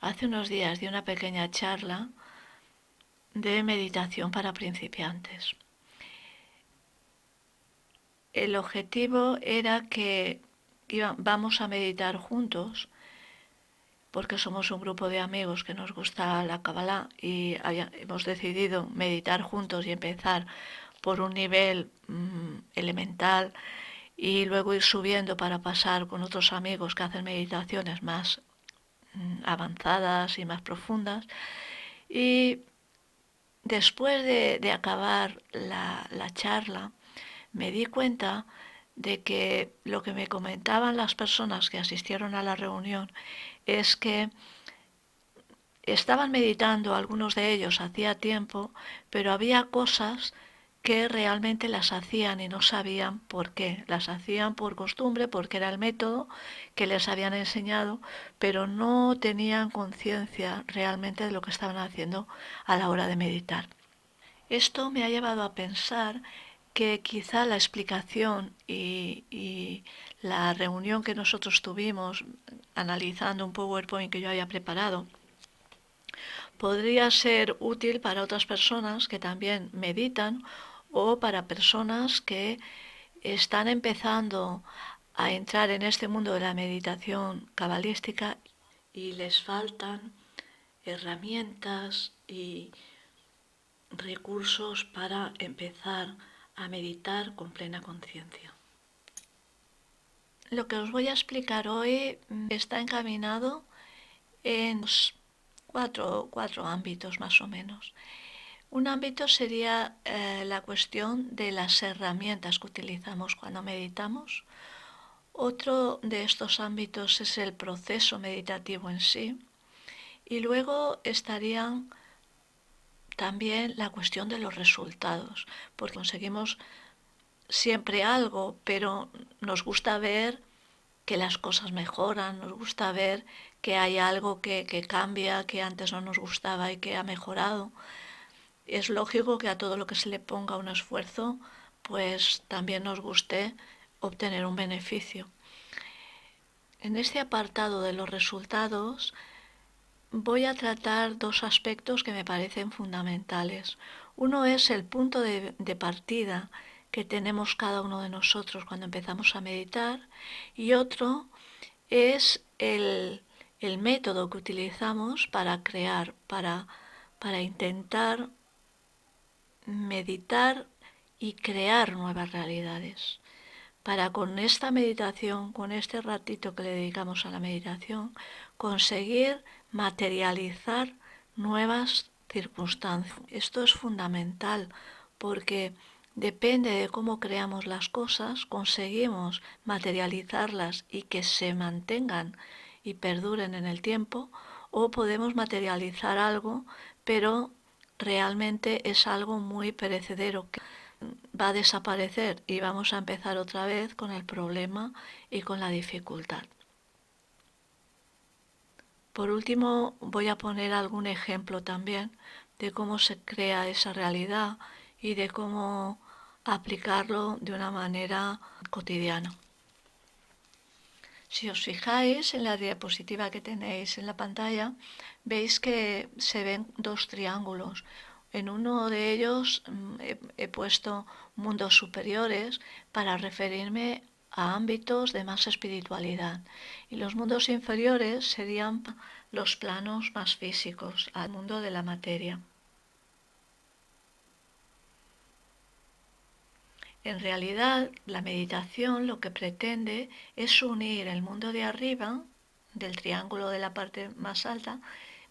Hace unos días di una pequeña charla de meditación para principiantes. El objetivo era que vamos a meditar juntos porque somos un grupo de amigos que nos gusta la Kabbalah y hemos decidido meditar juntos y empezar por un nivel elemental y luego ir subiendo para pasar con otros amigos que hacen meditaciones más avanzadas y más profundas. Y después de acabar la charla, me di cuenta de que lo que me comentaban las personas que asistieron a la reunión es que estaban meditando, algunos de ellos hacía tiempo, pero había cosas que realmente las hacían y no sabían por qué. Las hacían por costumbre, porque era el método que les habían enseñado, pero no tenían conciencia realmente de lo que estaban haciendo a la hora de meditar. Esto me ha llevado a pensar que quizá la explicación y la reunión que nosotros tuvimos analizando un PowerPoint que yo había preparado podría ser útil para otras personas que también meditan o para personas que están empezando a entrar en este mundo de la meditación cabalística y les faltan herramientas y recursos para empezar a meditar con plena conciencia. Lo que os voy a explicar hoy está encaminado en cuatro ámbitos más o menos. Un ámbito sería la cuestión de las herramientas que utilizamos cuando meditamos. Otro de estos ámbitos es el proceso meditativo en sí. Y luego estarían también la cuestión de los resultados, porque conseguimos siempre algo, pero nos gusta ver que las cosas mejoran, nos gusta ver que hay algo que cambia, que antes no nos gustaba y que ha mejorado. Es lógico que a todo lo que se le ponga un esfuerzo, pues también nos guste obtener un beneficio. En este apartado de los resultados voy a tratar dos aspectos que me parecen fundamentales. Uno es el punto de partida que tenemos cada uno de nosotros cuando empezamos a meditar y otro es el método que utilizamos para crear, para intentar meditar y crear nuevas realidades. Para con esta meditación, con este ratito que le dedicamos a la meditación, conseguir materializar nuevas circunstancias. Esto es fundamental porque depende de cómo creamos las cosas, conseguimos materializarlas y que se mantengan y perduren en el tiempo, o podemos materializar algo, pero realmente es algo muy perecedero que va a desaparecer y vamos a empezar otra vez con el problema y con la dificultad. Por último, voy a poner algún ejemplo también de cómo se crea esa realidad y de cómo aplicarlo de una manera cotidiana. Si os fijáis en la diapositiva que tenéis en la pantalla, veis que se ven dos triángulos. En uno de ellos he puesto mundos superiores para referirme a ámbitos de más espiritualidad. Y los mundos inferiores serían los planos más físicos, al mundo de la materia. En realidad, la meditación lo que pretende es unir el mundo de arriba, del triángulo de la parte más alta,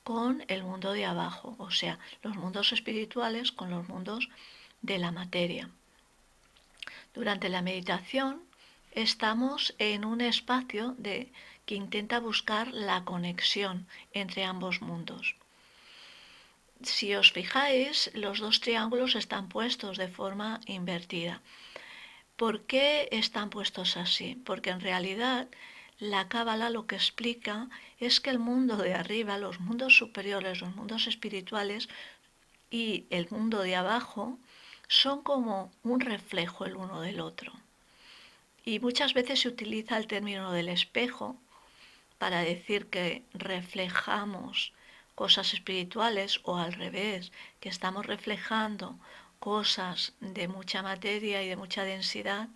con el mundo de abajo, o sea, los mundos espirituales con los mundos de la materia. Durante la meditación estamos en un espacio que intenta buscar la conexión entre ambos mundos. Si os fijáis, los dos triángulos están puestos de forma invertida. ¿Por qué están puestos así? Porque en realidad la Cábala lo que explica es que el mundo de arriba, los mundos superiores, los mundos espirituales y el mundo de abajo son como un reflejo el uno del otro. Y muchas veces se utiliza el término del espejo para decir que reflejamos cosas espirituales o al revés, que estamos reflejando cosas de mucha materia y de mucha densidad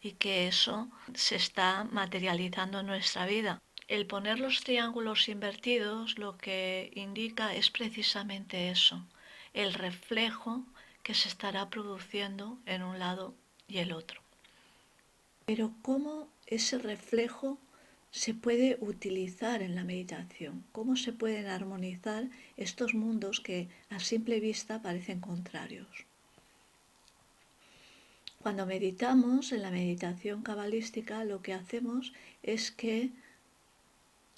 y que eso se está materializando en nuestra vida. El poner los triángulos invertidos lo que indica es precisamente eso, el reflejo que se estará produciendo en un lado y el otro. Pero ¿cómo ese reflejo se puede utilizar en la meditación? ¿Cómo se pueden armonizar estos mundos que a simple vista parecen contrarios? Cuando meditamos, en la meditación cabalística, lo que hacemos es que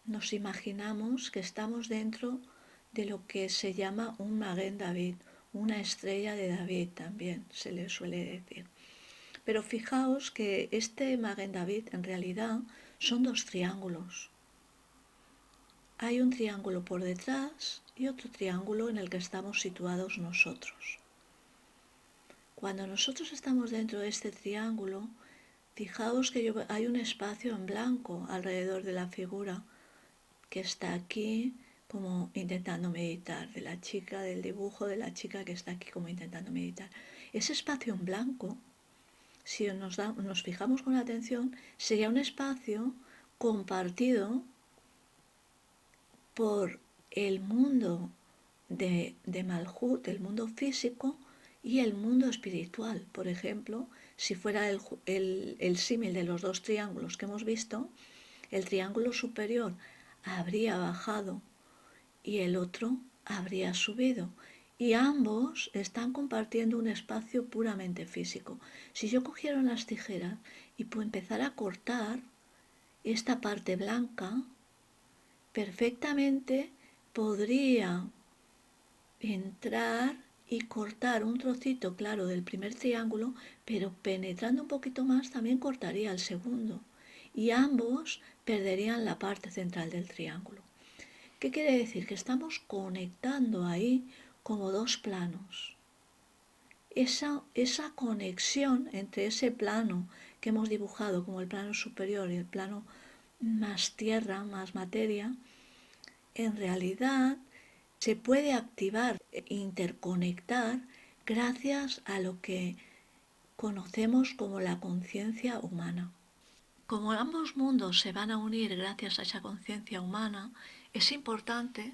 nos imaginamos que estamos dentro de lo que se llama un Maguen David, una estrella de David también se le suele decir. Pero fijaos que este Maguen David en realidad son dos triángulos. Hay un triángulo por detrás y otro triángulo en el que estamos situados nosotros. Cuando nosotros estamos dentro de este triángulo, fijaos que hay un espacio en blanco alrededor de la figura que está aquí como intentando meditar, de la chica, del dibujo de la chica que está aquí como intentando meditar. Ese espacio en blanco, si nos fijamos con atención, sería un espacio compartido por el mundo de Malhut, el mundo físico, y el mundo espiritual. Por ejemplo, si fuera el símil de los dos triángulos que hemos visto, el triángulo superior habría bajado y el otro habría subido. Y ambos están compartiendo un espacio puramente físico. Si yo cogiera unas tijeras y empezara a cortar esta parte blanca, perfectamente podría entrar y cortar un trocito claro del primer triángulo, pero penetrando un poquito más también cortaría el segundo. Y ambos perderían la parte central del triángulo. ¿Qué quiere decir? Que estamos conectando ahí como dos planos. Esa conexión entre ese plano que hemos dibujado como el plano superior y el plano más tierra, más materia, en realidad se puede activar, interconectar gracias a lo que conocemos como la conciencia humana. Como ambos mundos se van a unir gracias a esa conciencia humana, es importante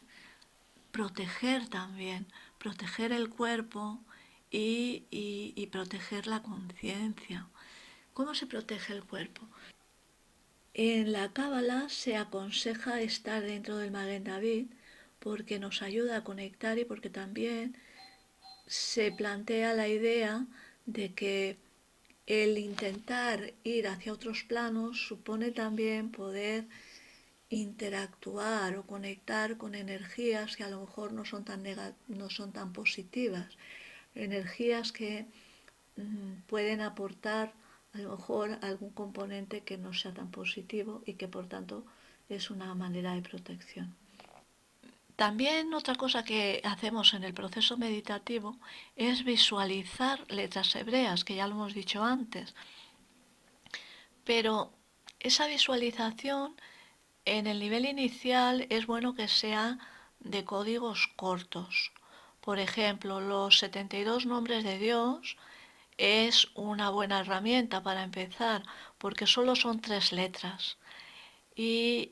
proteger también, proteger el cuerpo y proteger la conciencia. ¿Cómo se protege el cuerpo? En la Cábala se aconseja estar dentro del Maguen David porque nos ayuda a conectar y porque también se plantea la idea de que el intentar ir hacia otros planos supone también poder interactuar o conectar con energías que a lo mejor no son tan positivas, energías que pueden aportar a lo mejor algún componente que no sea tan positivo y que por tanto es una manera de protección. También otra cosa que hacemos en el proceso meditativo es visualizar letras hebreas, que ya lo hemos dicho antes. Pero esa visualización en el nivel inicial es bueno que sea de códigos cortos. Por ejemplo, los 72 nombres de Dios es una buena herramienta para empezar porque solo son 3 letras y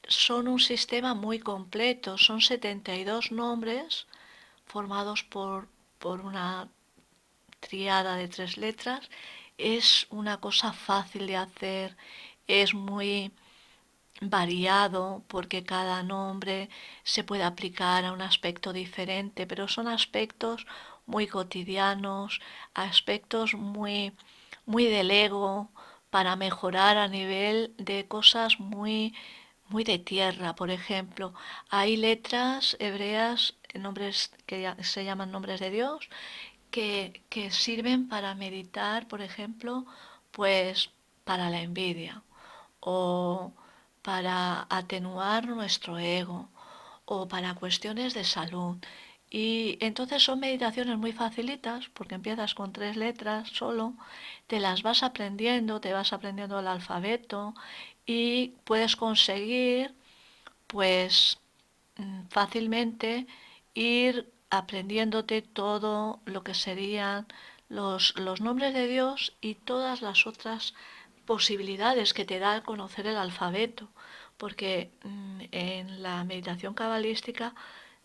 son un sistema muy completo, son 72 nombres formados por una triada de 3 letras. Es una cosa fácil de hacer, es muy variado porque cada nombre se puede aplicar a un aspecto diferente, pero son aspectos muy cotidianos, aspectos muy del ego para mejorar a nivel de cosas muy de tierra. Por ejemplo, hay letras hebreas, nombres que se llaman nombres de Dios, que sirven para meditar, por ejemplo, pues para la envidia o para atenuar nuestro ego o para cuestiones de salud. Y entonces son meditaciones muy facilitas porque empiezas con 3 letras solo, te las vas aprendiendo, te vas aprendiendo el alfabeto y puedes conseguir pues fácilmente ir aprendiéndote todo lo que serían los nombres de Dios y todas las otras posibilidades que te da el conocer el alfabeto, porque en la meditación cabalística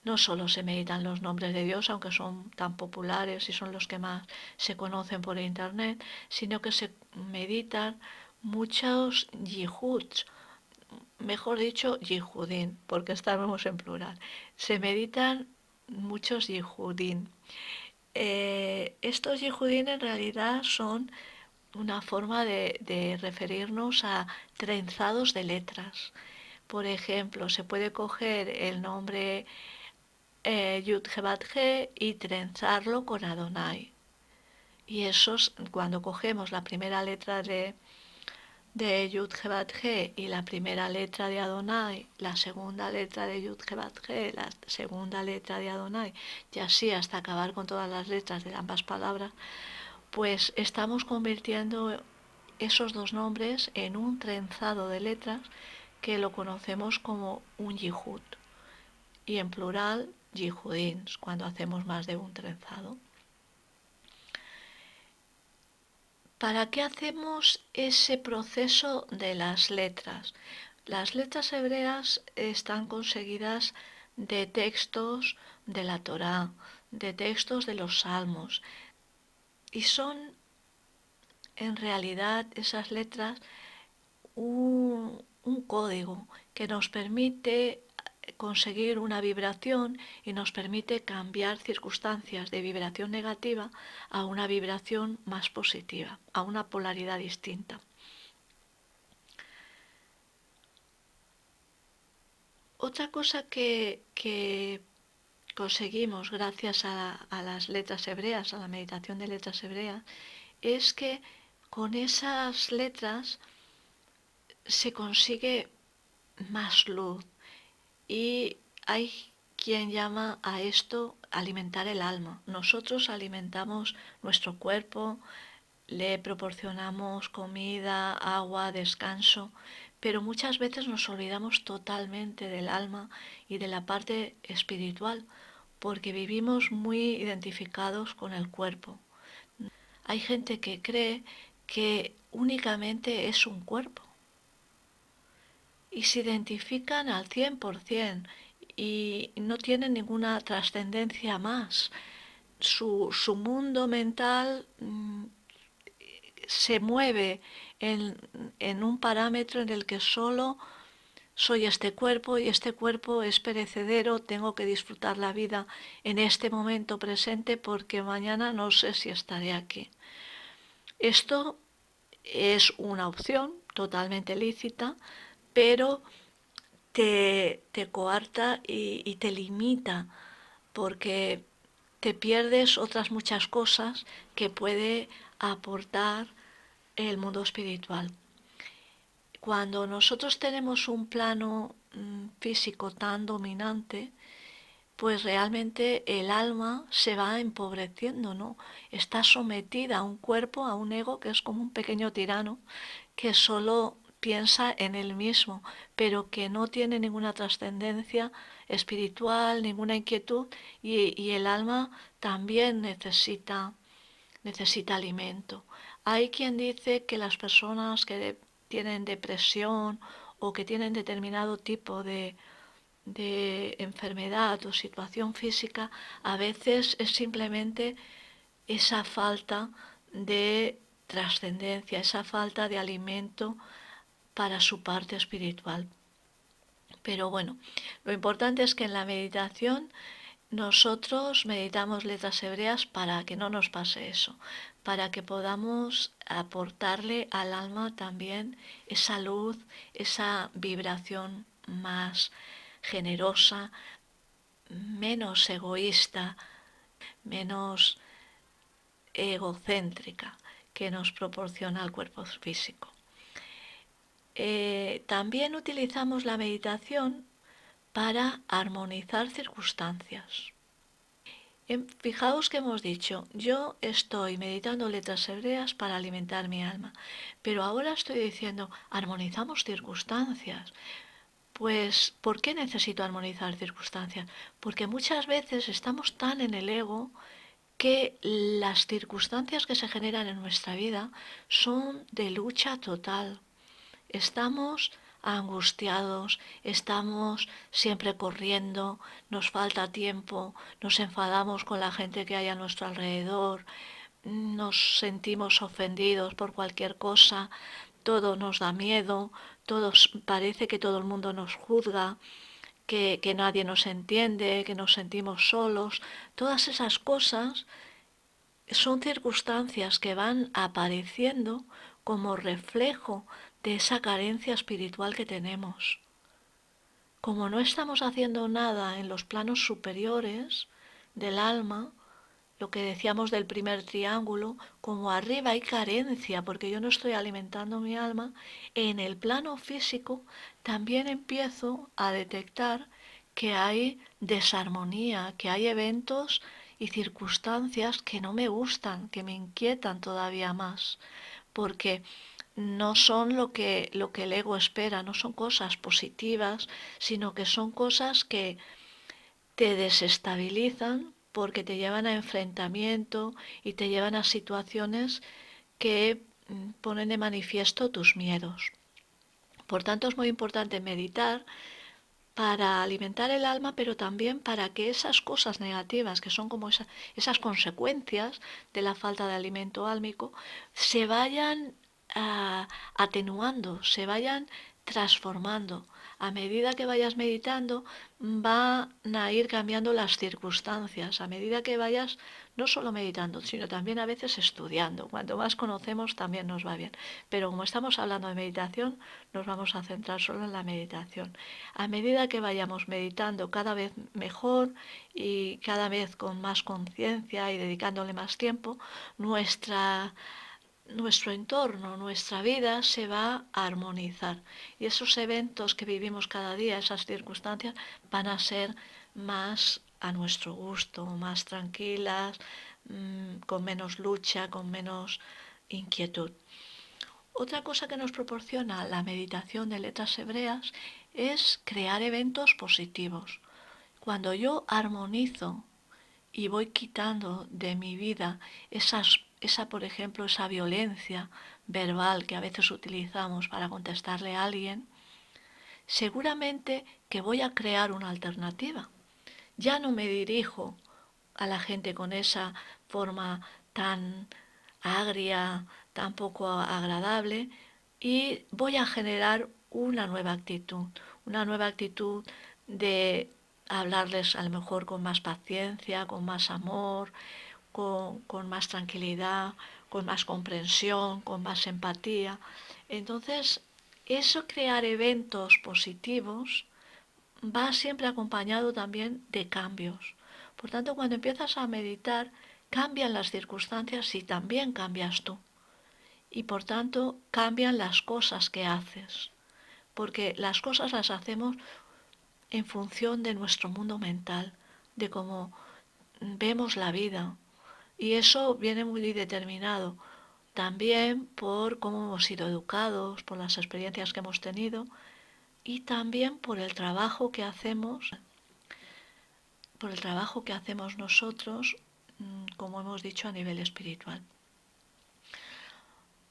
no solo se meditan los nombres de Dios, aunque son tan populares y son los que más se conocen por internet, sino que se meditan muchos yihuds, mejor dicho, yihudín, porque estamos en plural. Se meditan muchos yihudín. Estos yihudín en realidad son una forma de referirnos a trenzados de letras. Por ejemplo, se puede coger el nombre Yud Hebat He y trenzarlo con Adonai. Y esos, cuando cogemos la primera letra de Yud Hebat He y la primera letra de Adonai, la segunda letra de Yud Hebat He, la segunda letra de Adonai, y así hasta acabar con todas las letras de ambas palabras, pues estamos convirtiendo esos dos nombres en un trenzado de letras que lo conocemos como un yihud, y en plural yihudins, cuando hacemos más de un trenzado. ¿Para qué hacemos ese proceso de las letras? Las letras hebreas están conseguidas de textos de la Torá, de textos de los Salmos, y son en realidad esas letras un código que nos permite conseguir una vibración y nos permite cambiar circunstancias de vibración negativa a una vibración más positiva, a una polaridad distinta. Otra cosa que conseguimos gracias a las letras hebreas, a la meditación de letras hebreas, es que con esas letras se consigue más luz. Y hay quien llama a esto alimentar el alma. Nosotros alimentamos nuestro cuerpo, le proporcionamos comida, agua, descanso, pero muchas veces nos olvidamos totalmente del alma y de la parte espiritual, porque vivimos muy identificados con el cuerpo. Hay gente que cree que únicamente es un cuerpo y se identifican al 100% y no tienen ninguna trascendencia más. Su mundo mental se mueve en un parámetro en el que solo soy este cuerpo y este cuerpo es perecedero, tengo que disfrutar la vida en este momento presente porque mañana no sé si estaré aquí. Esto es una opción totalmente lícita, pero te coarta y te limita porque te pierdes otras muchas cosas que puede aportar el mundo espiritual. Cuando nosotros tenemos un plano físico tan dominante, pues realmente el alma se va empobreciendo, ¿no? Está sometida a un cuerpo, a un ego que es como un pequeño tirano que solo piensa en él mismo, pero que no tiene ninguna trascendencia espiritual, ninguna inquietud, y el alma también necesita alimento. Hay quien dice que las personas que tienen depresión o que tienen determinado tipo de enfermedad o situación física, a veces es simplemente esa falta de trascendencia, esa falta de alimento para su parte espiritual. Pero bueno, lo importante es que en la meditación nosotros meditamos letras hebreas para que no nos pase eso, para que podamos aportarle al alma también esa luz, esa vibración más generosa, menos egoísta, menos egocéntrica que nos proporciona el cuerpo físico. También utilizamos la meditación para armonizar circunstancias. Fijaos que hemos dicho, yo estoy meditando letras hebreas para alimentar mi alma, pero ahora estoy diciendo, armonizamos circunstancias. Pues, ¿por qué necesito armonizar circunstancias? Porque muchas veces estamos tan en el ego que las circunstancias que se generan en nuestra vida son de lucha total. Estamos angustiados, estamos siempre corriendo, nos falta tiempo, nos enfadamos con la gente que hay a nuestro alrededor, nos sentimos ofendidos por cualquier cosa, todo nos da miedo, parece que todo el mundo nos juzga, que nadie nos entiende, que nos sentimos solos. Todas esas cosas son circunstancias que van apareciendo como reflejo de esa carencia espiritual que tenemos. Como no estamos haciendo nada en los planos superiores del alma, lo que decíamos del primer triángulo, como arriba hay carencia porque yo no estoy alimentando mi alma, en el plano físico también empiezo a detectar que hay desarmonía, que hay eventos y circunstancias que no me gustan, que me inquietan todavía más, porque no son lo que el ego espera, no son cosas positivas, sino que son cosas que te desestabilizan porque te llevan a enfrentamiento y te llevan a situaciones que ponen de manifiesto tus miedos. Por tanto, es muy importante meditar para alimentar el alma, pero también para que esas cosas negativas, que son como esas consecuencias de la falta de alimento álmico, se vayan atenuando, se vayan transformando. A medida que vayas meditando, van a ir cambiando las circunstancias. A medida que vayas no solo meditando, sino también a veces estudiando. Cuanto más conocemos, también nos va bien. Pero como estamos hablando de meditación, nos vamos a centrar solo en la meditación. A medida que vayamos meditando cada vez mejor y cada vez con más conciencia y dedicándole más tiempo, nuestro entorno, nuestra vida se va a armonizar. Y esos eventos que vivimos cada día, esas circunstancias, van a ser más a nuestro gusto, más tranquilas, con menos lucha, con menos inquietud. Otra cosa que nos proporciona la meditación de letras hebreas es crear eventos positivos. Cuando yo armonizo y voy quitando de mi vida por ejemplo, esa violencia verbal que a veces utilizamos para contestarle a alguien, seguramente que voy a crear una alternativa. Ya no me dirijo a la gente con esa forma tan agria, tan poco agradable, y voy a generar una nueva actitud de hablarles a lo mejor con más paciencia, con más amor, con más tranquilidad, con más comprensión, con más empatía. Entonces, eso crear eventos positivos va siempre acompañado también de cambios. Por tanto, cuando empiezas a meditar, cambian las circunstancias y también cambias tú. Y por tanto, cambian las cosas que haces. Porque las cosas las hacemos en función de nuestro mundo mental, de cómo vemos la vida. Y eso viene muy determinado también por cómo hemos sido educados, por las experiencias que hemos tenido y también por el trabajo que hacemos nosotros, como hemos dicho, a nivel espiritual.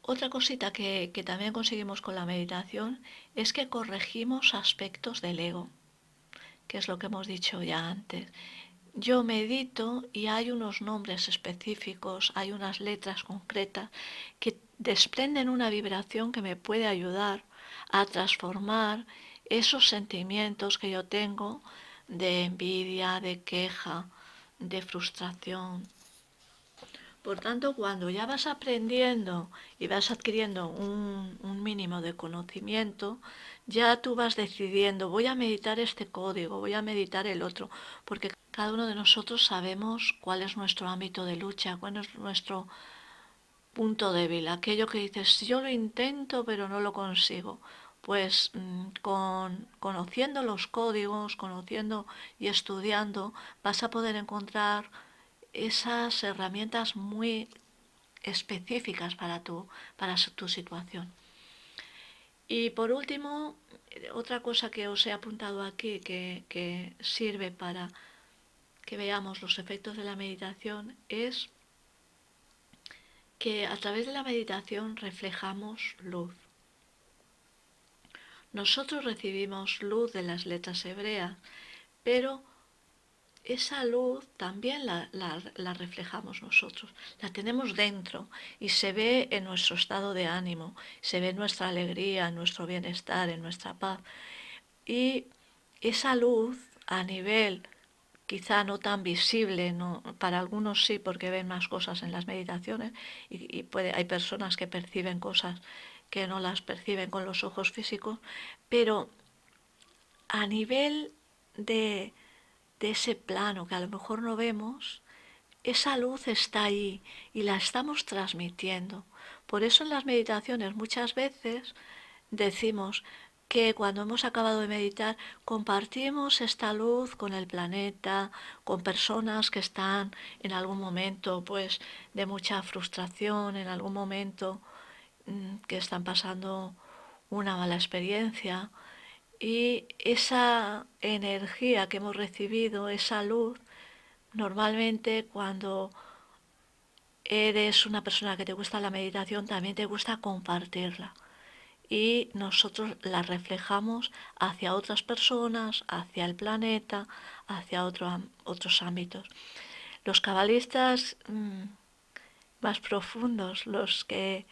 Otra cosita que también conseguimos con la meditación es que corregimos aspectos del ego, que es lo que hemos dicho ya antes. Yo medito y hay unos nombres específicos, hay unas letras concretas que desprenden una vibración que me puede ayudar a transformar esos sentimientos que yo tengo de envidia, de queja, de frustración. Por tanto, cuando ya vas aprendiendo y vas adquiriendo un mínimo de conocimiento, ya tú vas decidiendo, voy a meditar este código, voy a meditar el otro, porque cada uno de nosotros sabemos cuál es nuestro ámbito de lucha, cuál es nuestro punto débil, aquello que dices, yo lo intento pero no lo consigo. Pues conociendo los códigos, conociendo y estudiando, vas a poder encontrar esas herramientas muy específicas para tu situación. Y por último, otra cosa que os he apuntado aquí que sirve para que veamos los efectos de la meditación es que a través de la meditación reflejamos luz. Nosotros recibimos luz de las letras hebreas, pero esa luz también la reflejamos nosotros, la tenemos dentro y se ve en nuestro estado de ánimo, se ve en nuestra alegría, en nuestro bienestar, en nuestra paz. Y esa luz a nivel quizá no tan visible, no, para algunos sí porque ven más cosas en las meditaciones y hay personas que perciben cosas que no las perciben con los ojos físicos, pero a nivel de ese plano que a lo mejor no vemos, esa luz está ahí y la estamos transmitiendo. Por eso en las meditaciones muchas veces decimos que cuando hemos acabado de meditar compartimos esta luz con el planeta, con personas que están en algún momento pues de mucha frustración, en algún momento que están pasando una mala experiencia, y esa energía que hemos recibido, esa luz, normalmente cuando eres una persona que te gusta la meditación, también te gusta compartirla. Y nosotros la reflejamos hacia otras personas, hacia el planeta, hacia otros ámbitos. Los cabalistas más profundos, los que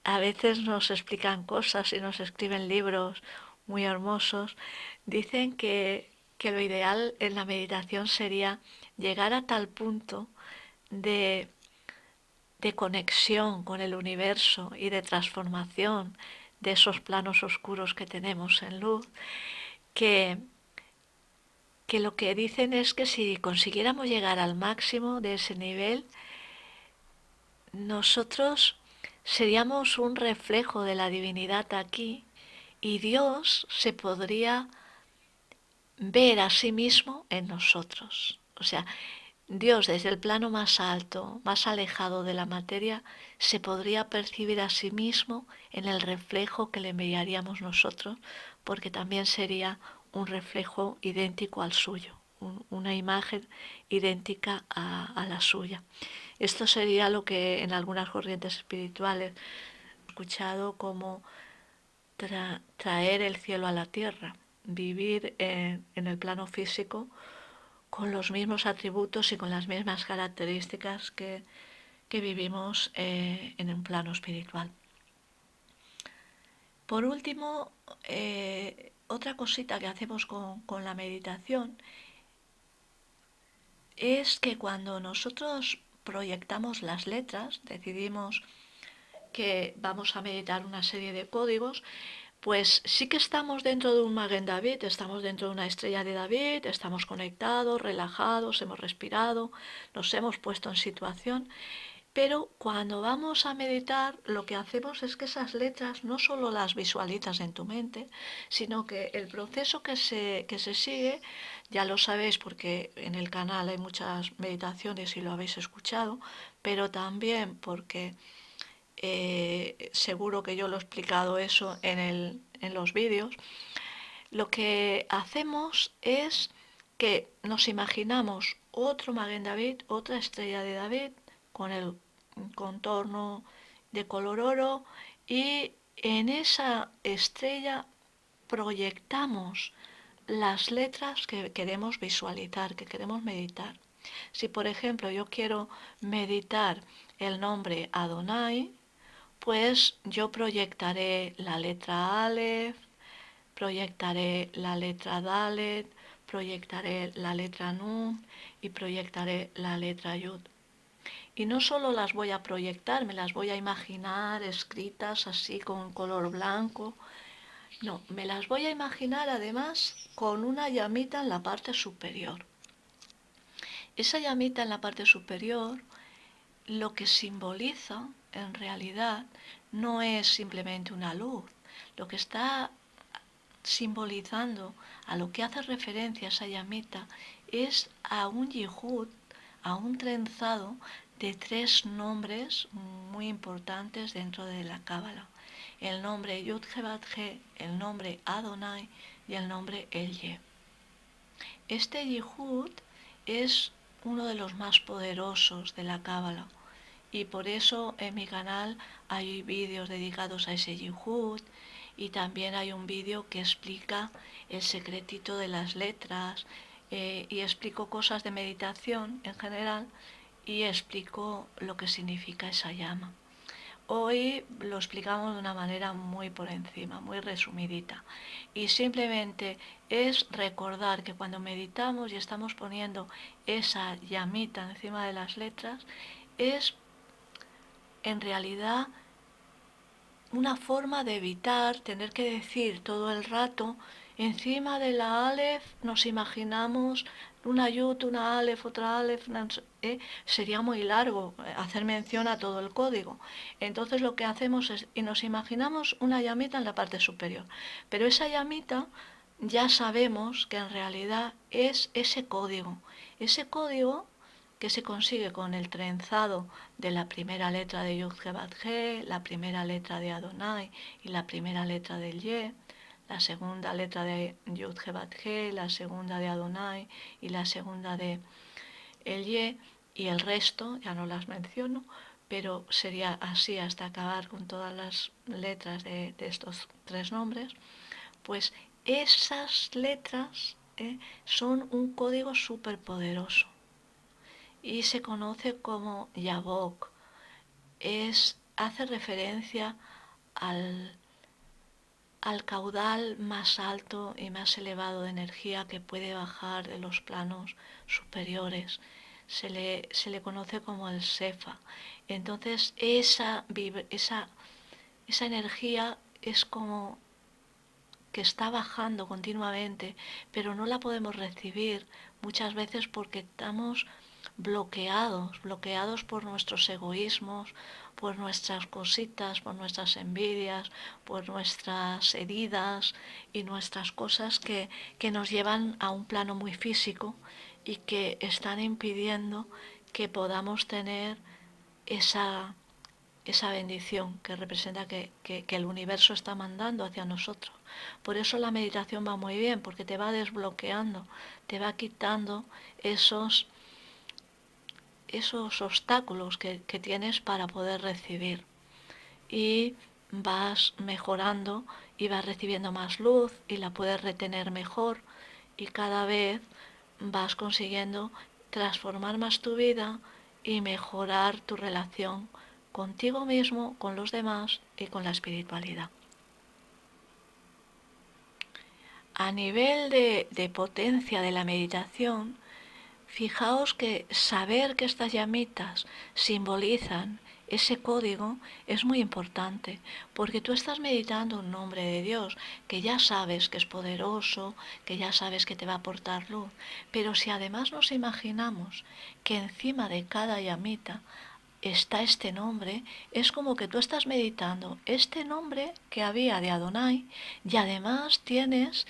a veces nos explican cosas y nos escriben libros muy hermosos, dicen que lo ideal en la meditación sería llegar a tal punto de, de conexión con el universo y de transformación de esos planos oscuros que tenemos en luz, que, que lo que dicen es que si consiguiéramos llegar al máximo de ese nivel, nosotros seríamos un reflejo de la divinidad aquí y Dios se podría ver a sí mismo en nosotros. O sea, Dios desde el plano más alto, más alejado de la materia, se podría percibir a sí mismo en el reflejo que le enviaríamos nosotros, porque también sería un reflejo idéntico al suyo, una imagen idéntica a la suya. Esto sería lo que en algunas corrientes espirituales he escuchado como traer el cielo a la tierra, vivir en el plano físico con los mismos atributos y con las mismas características que vivimos en un plano espiritual. Por último, otra cosita que hacemos con la meditación es que cuando nosotros proyectamos las letras, decidimos que vamos a meditar una serie de códigos, pues sí que estamos dentro de un Magen David, estamos dentro de una estrella de David, estamos conectados, relajados, hemos respirado, nos hemos puesto en situación, pero cuando vamos a meditar lo que hacemos es que esas letras no solo las visualizas en tu mente, sino que el proceso que se sigue, ya lo sabéis porque en el canal hay muchas meditaciones y lo habéis escuchado, pero también porque seguro que yo lo he explicado eso en los vídeos. Lo que hacemos es que nos imaginamos otro Magen David, otra estrella de David, con el contorno de color oro, y en esa estrella proyectamos las letras que queremos visualizar, que queremos meditar. Si por ejemplo yo quiero meditar el nombre Adonai, pues yo proyectaré la letra Aleph, proyectaré la letra Dalet, proyectaré la letra Nun y proyectaré la letra Yud. Y no solo las voy a proyectar, me las voy a imaginar escritas así con color blanco. No, me las voy a imaginar además con una llamita en la parte superior. Esa llamita en la parte superior lo que simboliza en realidad no es simplemente una luz, lo que está simbolizando, a lo que hace referencia esa llamita, es a un yihud, a un trenzado de 3 nombres muy importantes dentro de la Cábala. El nombre Yud-He-Vat-He, el nombre Adonai y el nombre El-Ye. Este Yihud es uno de los más poderosos de la Cábala y por eso en mi canal hay vídeos dedicados a ese Yihud y también hay un vídeo que explica el secretito de las letras y explico cosas de meditación en general y explico lo que significa esa llama. Hoy lo explicamos de una manera muy por encima, muy resumidita. Y simplemente es recordar que cuando meditamos y estamos poniendo esa llamita encima de las letras, es en realidad una forma de evitar tener que decir todo el rato, encima de la Aleph nos imaginamos una Yud, una Aleph, otra Aleph, sería muy largo hacer mención a todo el código. Entonces lo que hacemos es, y nos imaginamos una llamita en la parte superior, pero esa llamita ya sabemos que en realidad es ese código que se consigue con el trenzado de la primera letra de Yud-He-Vat-He, la primera letra de Adonai y la primera letra del Ye, la segunda letra de Yud-He-Vat-He, la segunda de Adonai y la segunda de el Ye, y el resto, ya no las menciono, pero sería así hasta acabar con todas las letras de estos 3 nombres, pues esas letras son un código súper poderoso y se conoce como Yabok. Hace referencia al caudal más alto y más elevado de energía que puede bajar de los planos superiores. Se le conoce como el Sefa. Entonces esa energía es como que está bajando continuamente, pero no la podemos recibir muchas veces porque estamos bloqueados por nuestros egoísmos, por nuestras cositas, por nuestras envidias, por nuestras heridas y nuestras cosas que nos llevan a un plano muy físico y que están impidiendo que podamos tener esa bendición que representa que el universo está mandando hacia nosotros. Por eso la meditación va muy bien, porque te va desbloqueando, te va quitando esos obstáculos que tienes para poder recibir. Y vas mejorando y vas recibiendo más luz y la puedes retener mejor y cada vez vas consiguiendo transformar más tu vida y mejorar tu relación contigo mismo, con los demás y con la espiritualidad. A nivel de potencia de la meditación, fijaos que saber que estas llamitas simbolizan ese código es muy importante, porque tú estás meditando un nombre de Dios que ya sabes que es poderoso, que ya sabes que te va a aportar luz, pero si además nos imaginamos que encima de cada llamita está este nombre, es como que tú estás meditando este nombre que había de Adonai y además tienes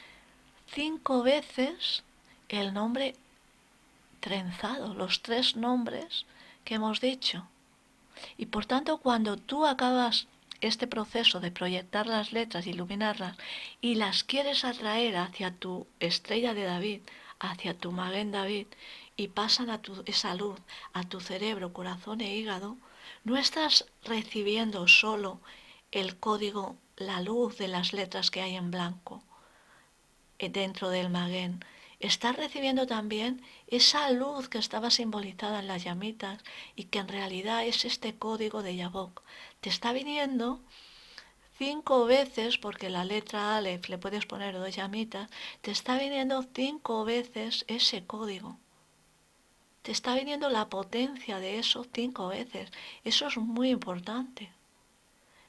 5 veces el nombre trenzado, los 3 nombres que hemos dicho. Y por tanto, cuando tú acabas este proceso de proyectar las letras, iluminarlas, y las quieres atraer hacia tu estrella de David, hacia tu Maguen David, y pasan esa luz a tu cerebro, corazón e hígado, no estás recibiendo solo el código, la luz de las letras que hay en blanco dentro del Maguen. Estás recibiendo también esa luz que estaba simbolizada en las llamitas y que en realidad es este código de Yabok. Te está viniendo 5 veces, porque la letra Aleph le puedes poner 2 llamitas, te está viniendo 5 veces ese código. Te está viniendo la potencia de eso 5 veces. Eso es muy importante.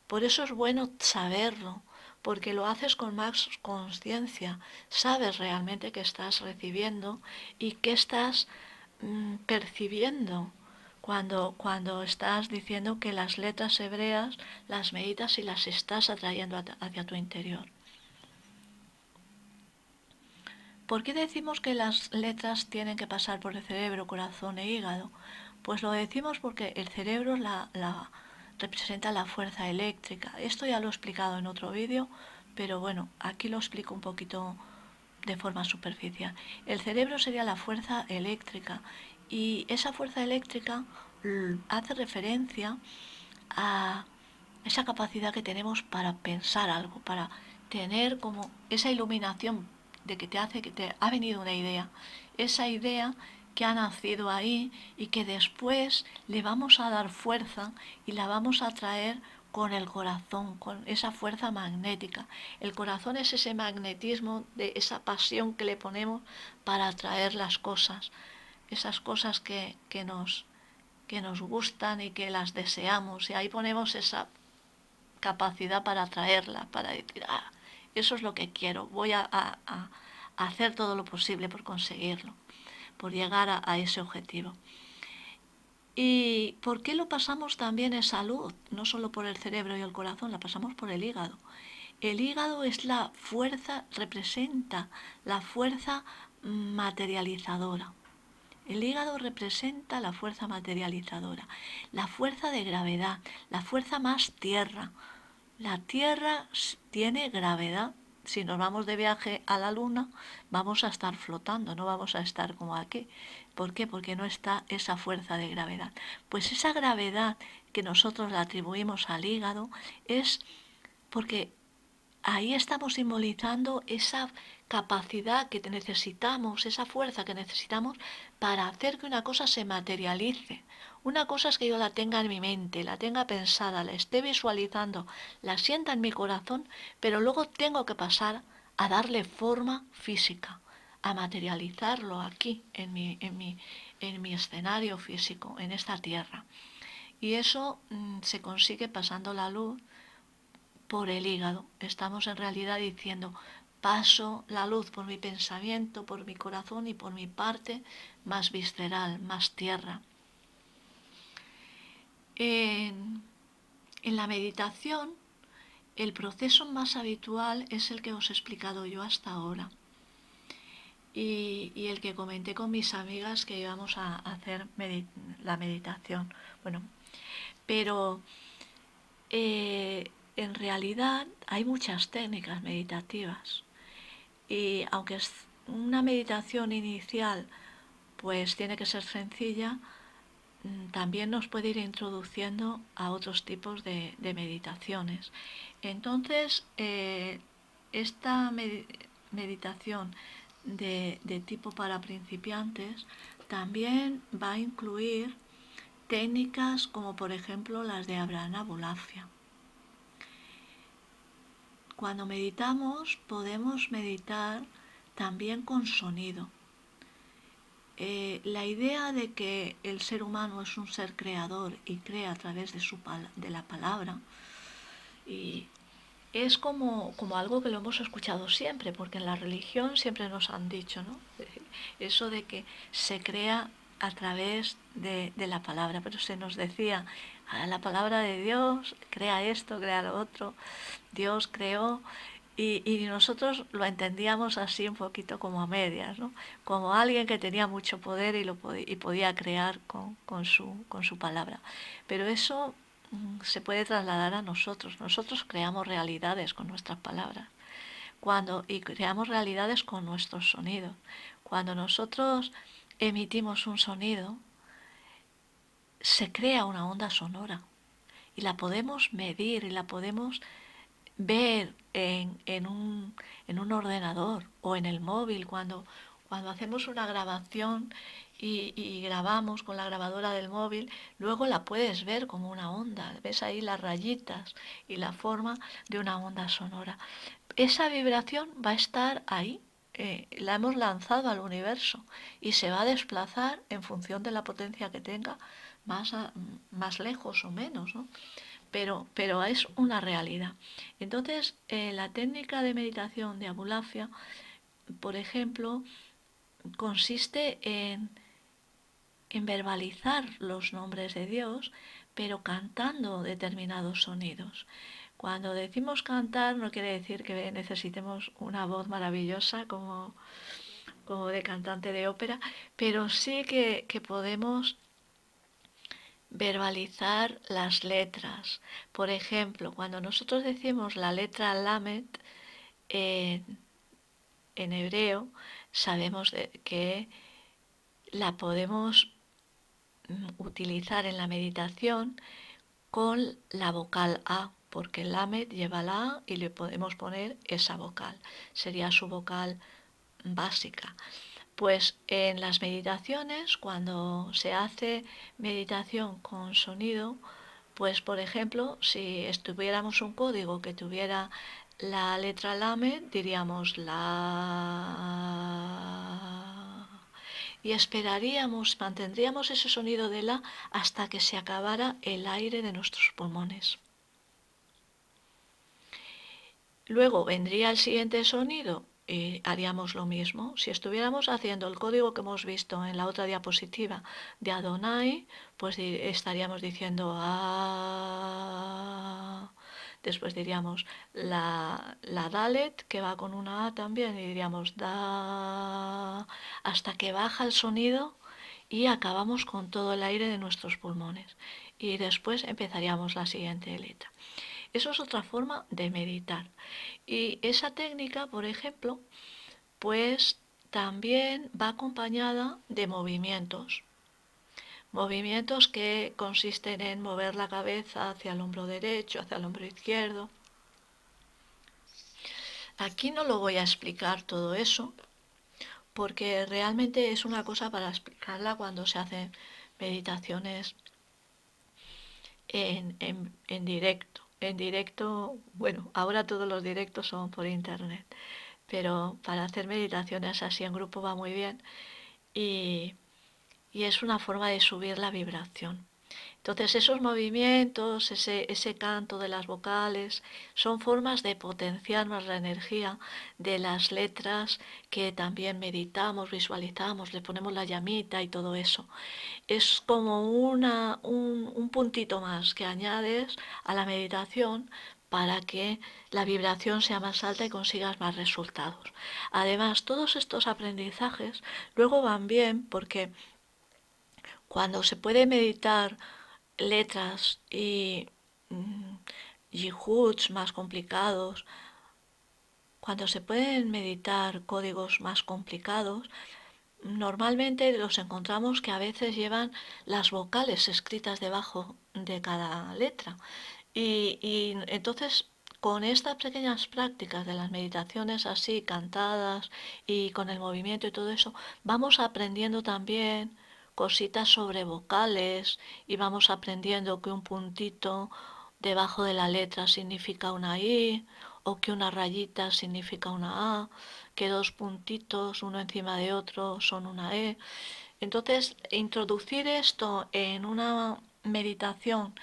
Por eso es bueno saberlo, porque lo haces con más conciencia, sabes realmente qué estás recibiendo y qué estás percibiendo cuando estás diciendo que las letras hebreas las meditas y las estás atrayendo hacia tu interior. ¿Por qué decimos que las letras tienen que pasar por el cerebro, corazón e hígado? Pues lo decimos porque el cerebro representa la fuerza eléctrica. Esto ya lo he explicado en otro vídeo, pero bueno, aquí lo explico un poquito de forma superficial. El cerebro sería la fuerza eléctrica y esa fuerza eléctrica hace referencia a esa capacidad que tenemos para pensar algo, para tener como esa iluminación de que te ha venido una idea, esa idea que ha nacido ahí y que después le vamos a dar fuerza y la vamos a traer con el corazón, con esa fuerza magnética. El corazón es ese magnetismo de esa pasión que le ponemos para atraer las cosas, esas cosas que nos gustan y que las deseamos. Y ahí ponemos esa capacidad para atraerla, para decir, eso es lo que quiero, voy a hacer todo lo posible por conseguirlo, por llegar a ese objetivo. ¿Y por qué lo pasamos también en salud? No solo por el cerebro y el corazón, la pasamos por el hígado. El hígado es la fuerza, representa la fuerza materializadora. El hígado representa la fuerza materializadora, la fuerza de gravedad, la fuerza más tierra. La Tierra tiene gravedad. Si nos vamos de viaje a la Luna, vamos a estar flotando, no vamos a estar como aquí. ¿Por qué? Porque no está esa fuerza de gravedad. Pues esa gravedad que nosotros le atribuimos al hígado es porque ahí estamos simbolizando esa capacidad que necesitamos, esa fuerza que necesitamos para hacer que una cosa se materialice. Una cosa es que yo la tenga en mi mente, la tenga pensada, la esté visualizando, la sienta en mi corazón, pero luego tengo que pasar a darle forma física, a materializarlo aquí, en mi escenario físico, en esta tierra. Y eso se consigue pasando la luz por el hígado. Estamos en realidad diciendo, paso la luz por mi pensamiento, por mi corazón y por mi parte más visceral, más tierra. En la meditación, el proceso más habitual es el que os he explicado yo hasta ahora y el que comenté con mis amigas que íbamos a hacer la meditación. Bueno, pero en realidad hay muchas técnicas meditativas y aunque es una meditación inicial pues tiene que ser sencilla, también nos puede ir introduciendo a otros tipos de meditaciones. Entonces, esta meditación de tipo para principiantes también va a incluir técnicas como por ejemplo las de Abraham Abulafia. Cuando meditamos podemos meditar también con sonido. La idea de que el ser humano es un ser creador y crea a través de la palabra y es como algo que lo hemos escuchado siempre, porque en la religión siempre nos han dicho, ¿no? Eso de que se crea a través de la palabra, pero se nos decía, la palabra de Dios crea esto, crea lo otro, Dios creó. Y nosotros lo entendíamos así un poquito como a medias, ¿no? Como alguien que tenía mucho poder y podía crear con su palabra. Pero eso se puede trasladar a nosotros. Nosotros creamos realidades con nuestras palabras y creamos realidades con nuestros sonidos. Cuando nosotros emitimos un sonido, se crea una onda sonora y la podemos medir y la podemos ver en un ordenador o en el móvil cuando hacemos una grabación y grabamos con la grabadora del móvil, luego la puedes ver como una onda, ves ahí las rayitas y la forma de una onda sonora. Esa vibración va a estar ahí, la hemos lanzado al universo y se va a desplazar en función de la potencia que tenga más lejos o menos, ¿no? Pero es una realidad. Entonces, la técnica de meditación de Abulafia, por ejemplo, consiste en verbalizar los nombres de Dios, pero cantando determinados sonidos. Cuando decimos cantar no quiere decir que necesitemos una voz maravillosa como de cantante de ópera, pero sí que podemos verbalizar las letras. Por ejemplo, cuando nosotros decimos la letra Lamed en hebreo, sabemos que la podemos utilizar en la meditación con la vocal A, porque el Lamed lleva la A y le podemos poner esa vocal. Sería su vocal básica. Pues en las meditaciones, cuando se hace meditación con sonido, pues por ejemplo, si estuviéramos un código que tuviera la letra Lamed, diríamos la y esperaríamos, mantendríamos ese sonido de la hasta que se acabara el aire de nuestros pulmones. Luego vendría el siguiente sonido y haríamos lo mismo. Si estuviéramos haciendo el código que hemos visto en la otra diapositiva de Adonai, pues estaríamos diciendo A. Después diríamos la Dalet, que va con una A también, y diríamos Da, hasta que baja el sonido y acabamos con todo el aire de nuestros pulmones. Y después empezaríamos la siguiente letra. Eso es otra forma de meditar. Y esa técnica, por ejemplo, pues también va acompañada de movimientos. Movimientos que consisten en mover la cabeza hacia el hombro derecho, hacia el hombro izquierdo. Aquí no lo voy a explicar todo eso, porque realmente es una cosa para explicarla cuando se hacen meditaciones en directo. En directo, bueno, ahora todos los directos son por internet, pero para hacer meditaciones así en grupo va muy bien y, y es una forma de subir la vibración. Entonces esos movimientos, ese canto de las vocales, son formas de potenciar más la energía de las letras que también meditamos, visualizamos, le ponemos la llamita y todo eso. Es como un puntito más que añades a la meditación para que la vibración sea más alta y consigas más resultados. Además, todos estos aprendizajes luego van bien porque cuando se puede meditar letras y yihuds más complicados, cuando se pueden meditar códigos más complicados, normalmente los encontramos que a veces llevan las vocales escritas debajo de cada letra. Y entonces con estas pequeñas prácticas de las meditaciones así cantadas y con el movimiento y todo eso, vamos aprendiendo también cositas sobre vocales y vamos aprendiendo que un puntito debajo de la letra significa una I o que una rayita significa una A, que dos puntitos uno encima de otro son una E. Entonces, introducir esto en una meditación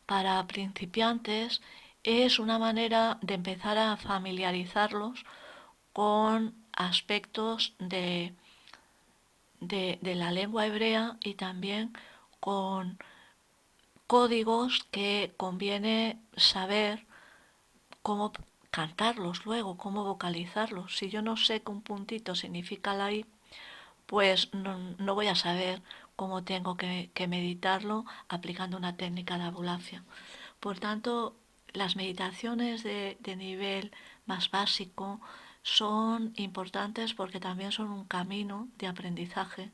para principiantes es una manera de empezar a familiarizarlos con aspectos de la lengua hebrea y también con códigos que conviene saber cómo cantarlos luego, cómo vocalizarlos. Si yo no sé que un puntito significa la I, pues no voy a saber cómo tengo que meditarlo aplicando una técnica de abulación. Por tanto, las meditaciones de nivel más básico son importantes porque también son un camino de aprendizaje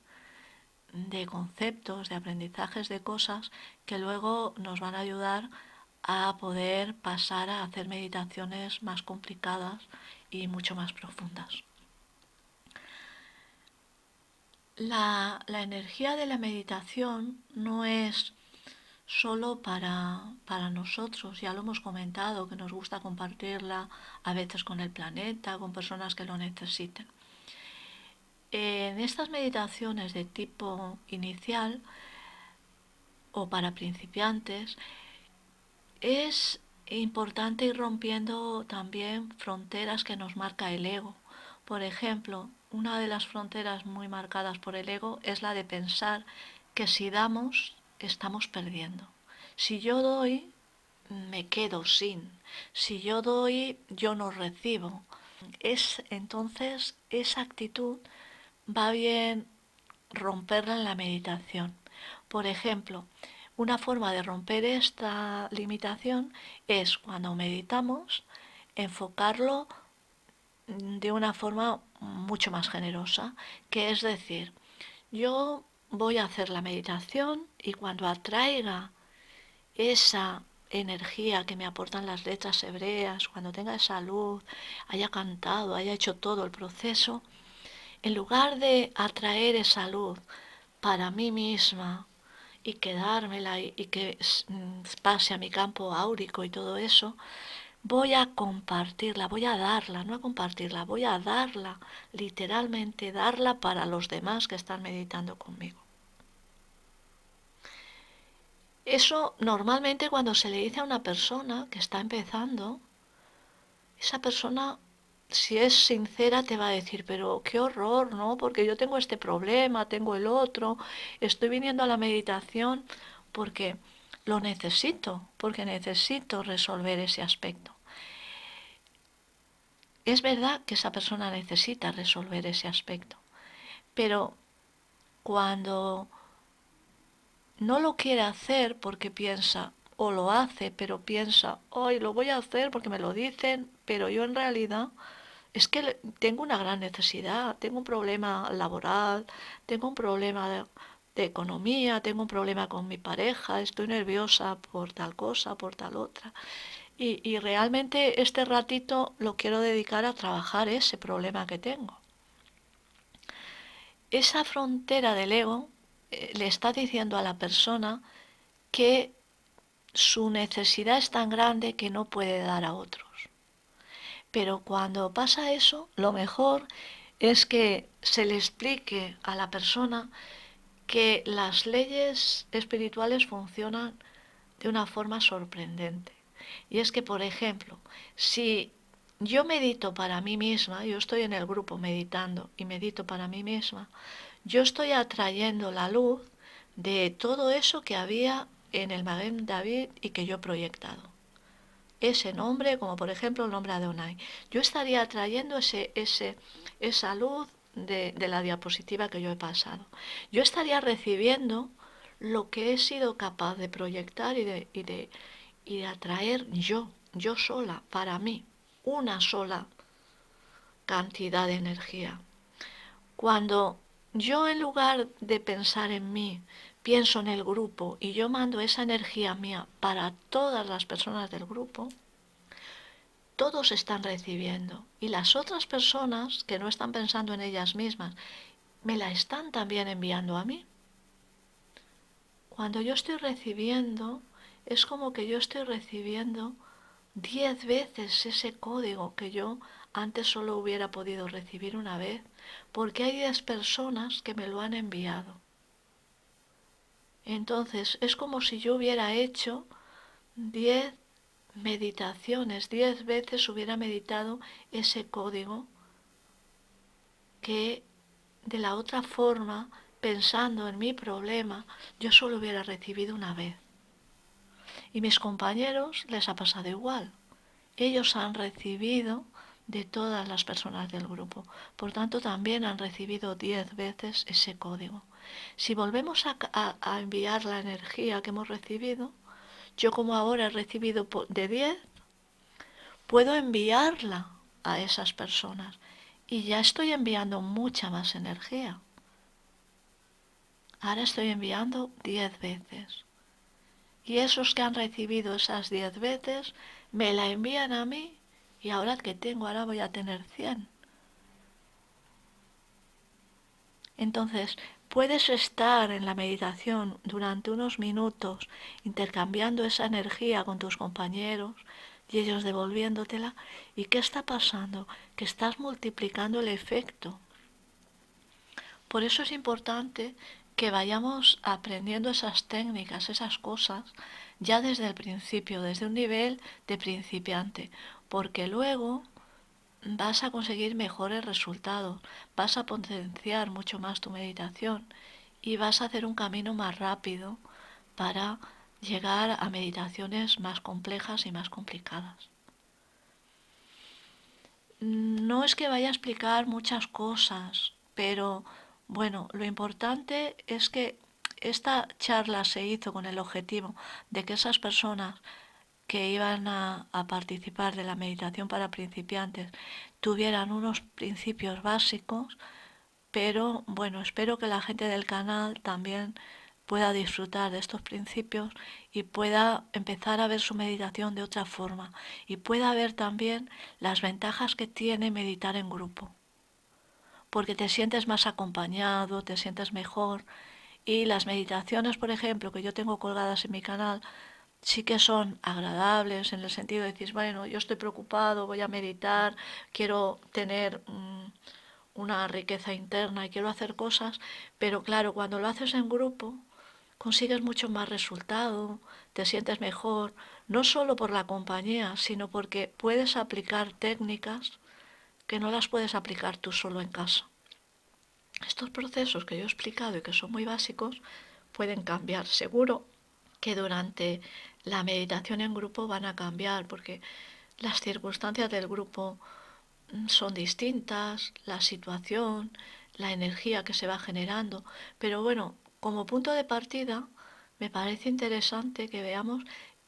de conceptos, de aprendizajes de cosas que luego nos van a ayudar a poder pasar a hacer meditaciones más complicadas y mucho más profundas. La energía de la meditación no es solo para nosotros, ya lo hemos comentado, que nos gusta compartirla a veces con el planeta, con personas que lo necesiten. En estas meditaciones de tipo inicial o para principiantes, es importante ir rompiendo también fronteras que nos marca el ego. Por ejemplo, una de las fronteras muy marcadas por el ego es la de pensar que si damos, estamos perdiendo. Si yo doy, me quedo sin. Si yo doy, yo no recibo. Es entonces esa actitud va bien romperla en la meditación. Por ejemplo, una forma de romper esta limitación es cuando meditamos enfocarlo de una forma mucho más generosa, que es decir, yo voy a hacer la meditación y cuando atraiga esa energía que me aportan las letras hebreas, cuando tenga esa luz, haya cantado, haya hecho todo el proceso, en lugar de atraer esa luz para mí misma y quedármela y que pase a mi campo áurico y todo eso, voy a compartirla, voy a darla, no a compartirla, voy a darla, literalmente darla para los demás que están meditando conmigo. Eso normalmente cuando se le dice a una persona que está empezando, esa persona, si es sincera, te va a decir, pero qué horror, ¿no? Porque yo tengo este problema, tengo el otro, estoy viniendo a la meditación porque lo necesito, porque necesito resolver ese aspecto. Es verdad que esa persona necesita resolver ese aspecto, pero cuando no lo quiere hacer porque piensa, o lo hace, pero piensa, hoy lo voy a hacer porque me lo dicen, pero yo en realidad es que tengo una gran necesidad, tengo un problema laboral, tengo un problema de economía, tengo un problema con mi pareja, estoy nerviosa por tal cosa, por tal otra. Y realmente este ratito lo quiero dedicar a trabajar ese problema que tengo. Esa frontera del ego le está diciendo a la persona que su necesidad es tan grande que no puede dar a otros. Pero cuando pasa eso, lo mejor es que se le explique a la persona que las leyes espirituales funcionan de una forma sorprendente. Y es que, por ejemplo, si yo medito para mí misma, yo estoy en el grupo meditando y medito para mí misma, yo estoy atrayendo la luz de todo eso que había en el Maguen David y que yo he proyectado. Ese nombre, como por ejemplo el nombre Adonai. Yo estaría atrayendo esa luz de la diapositiva que yo he pasado. Yo estaría recibiendo lo que he sido capaz de proyectar y de atraer yo sola, para mí, una sola cantidad de energía. Cuando yo en lugar de pensar en mí, pienso en el grupo y yo mando esa energía mía para todas las personas del grupo, todos están recibiendo y las otras personas que no están pensando en ellas mismas me la están también enviando a mí. Cuando yo estoy recibiendo, es como que yo estoy recibiendo 10 veces ese código que yo antes solo hubiera podido recibir una vez, porque hay 10 personas que me lo han enviado. Entonces es como si yo hubiera hecho 10 meditaciones, 10 veces hubiera meditado ese código que de la otra forma, pensando en mi problema, yo solo hubiera recibido una vez. Y mis compañeros les ha pasado igual. Ellos han recibido de todas las personas del grupo. Por tanto, también han recibido 10 veces ese código. Si volvemos a enviar la energía que hemos recibido, yo como ahora he recibido de 10, puedo enviarla a esas personas. Y ya estoy enviando mucha más energía. Ahora estoy enviando 10 veces. Y esos que han recibido esas 10 veces me la envían a mí y ahora que tengo, ahora voy a tener 100. Entonces, puedes estar en la meditación durante unos minutos intercambiando esa energía con tus compañeros y ellos devolviéndotela. ¿Y qué está pasando? Que estás multiplicando el efecto. Por eso es importante que vayamos aprendiendo esas técnicas, esas cosas, ya desde el principio, desde un nivel de principiante, porque luego vas a conseguir mejores resultados, vas a potenciar mucho más tu meditación y vas a hacer un camino más rápido para llegar a meditaciones más complejas y más complicadas. No es que vaya a explicar muchas cosas, pero bueno, lo importante es que esta charla se hizo con el objetivo de que esas personas que iban a participar de la meditación para principiantes tuvieran unos principios básicos, pero bueno, espero que la gente del canal también pueda disfrutar de estos principios y pueda empezar a ver su meditación de otra forma y pueda ver también las ventajas que tiene meditar en grupo, porque te sientes más acompañado, te sientes mejor y las meditaciones, por ejemplo, que yo tengo colgadas en mi canal, sí que son agradables en el sentido de decir, bueno, yo estoy preocupado, voy a meditar, quiero tener una riqueza interna y quiero hacer cosas, pero claro, cuando lo haces en grupo, consigues mucho más resultado, te sientes mejor, no solo por la compañía, sino porque puedes aplicar técnicas que no las puedes aplicar tú solo en casa. Estos procesos que yo he explicado y que son muy básicos pueden cambiar. Seguro que durante la meditación en grupo van a cambiar porque las circunstancias del grupo son distintas, la situación, la energía que se va generando. Pero bueno, como punto de partida, me parece interesante que veamos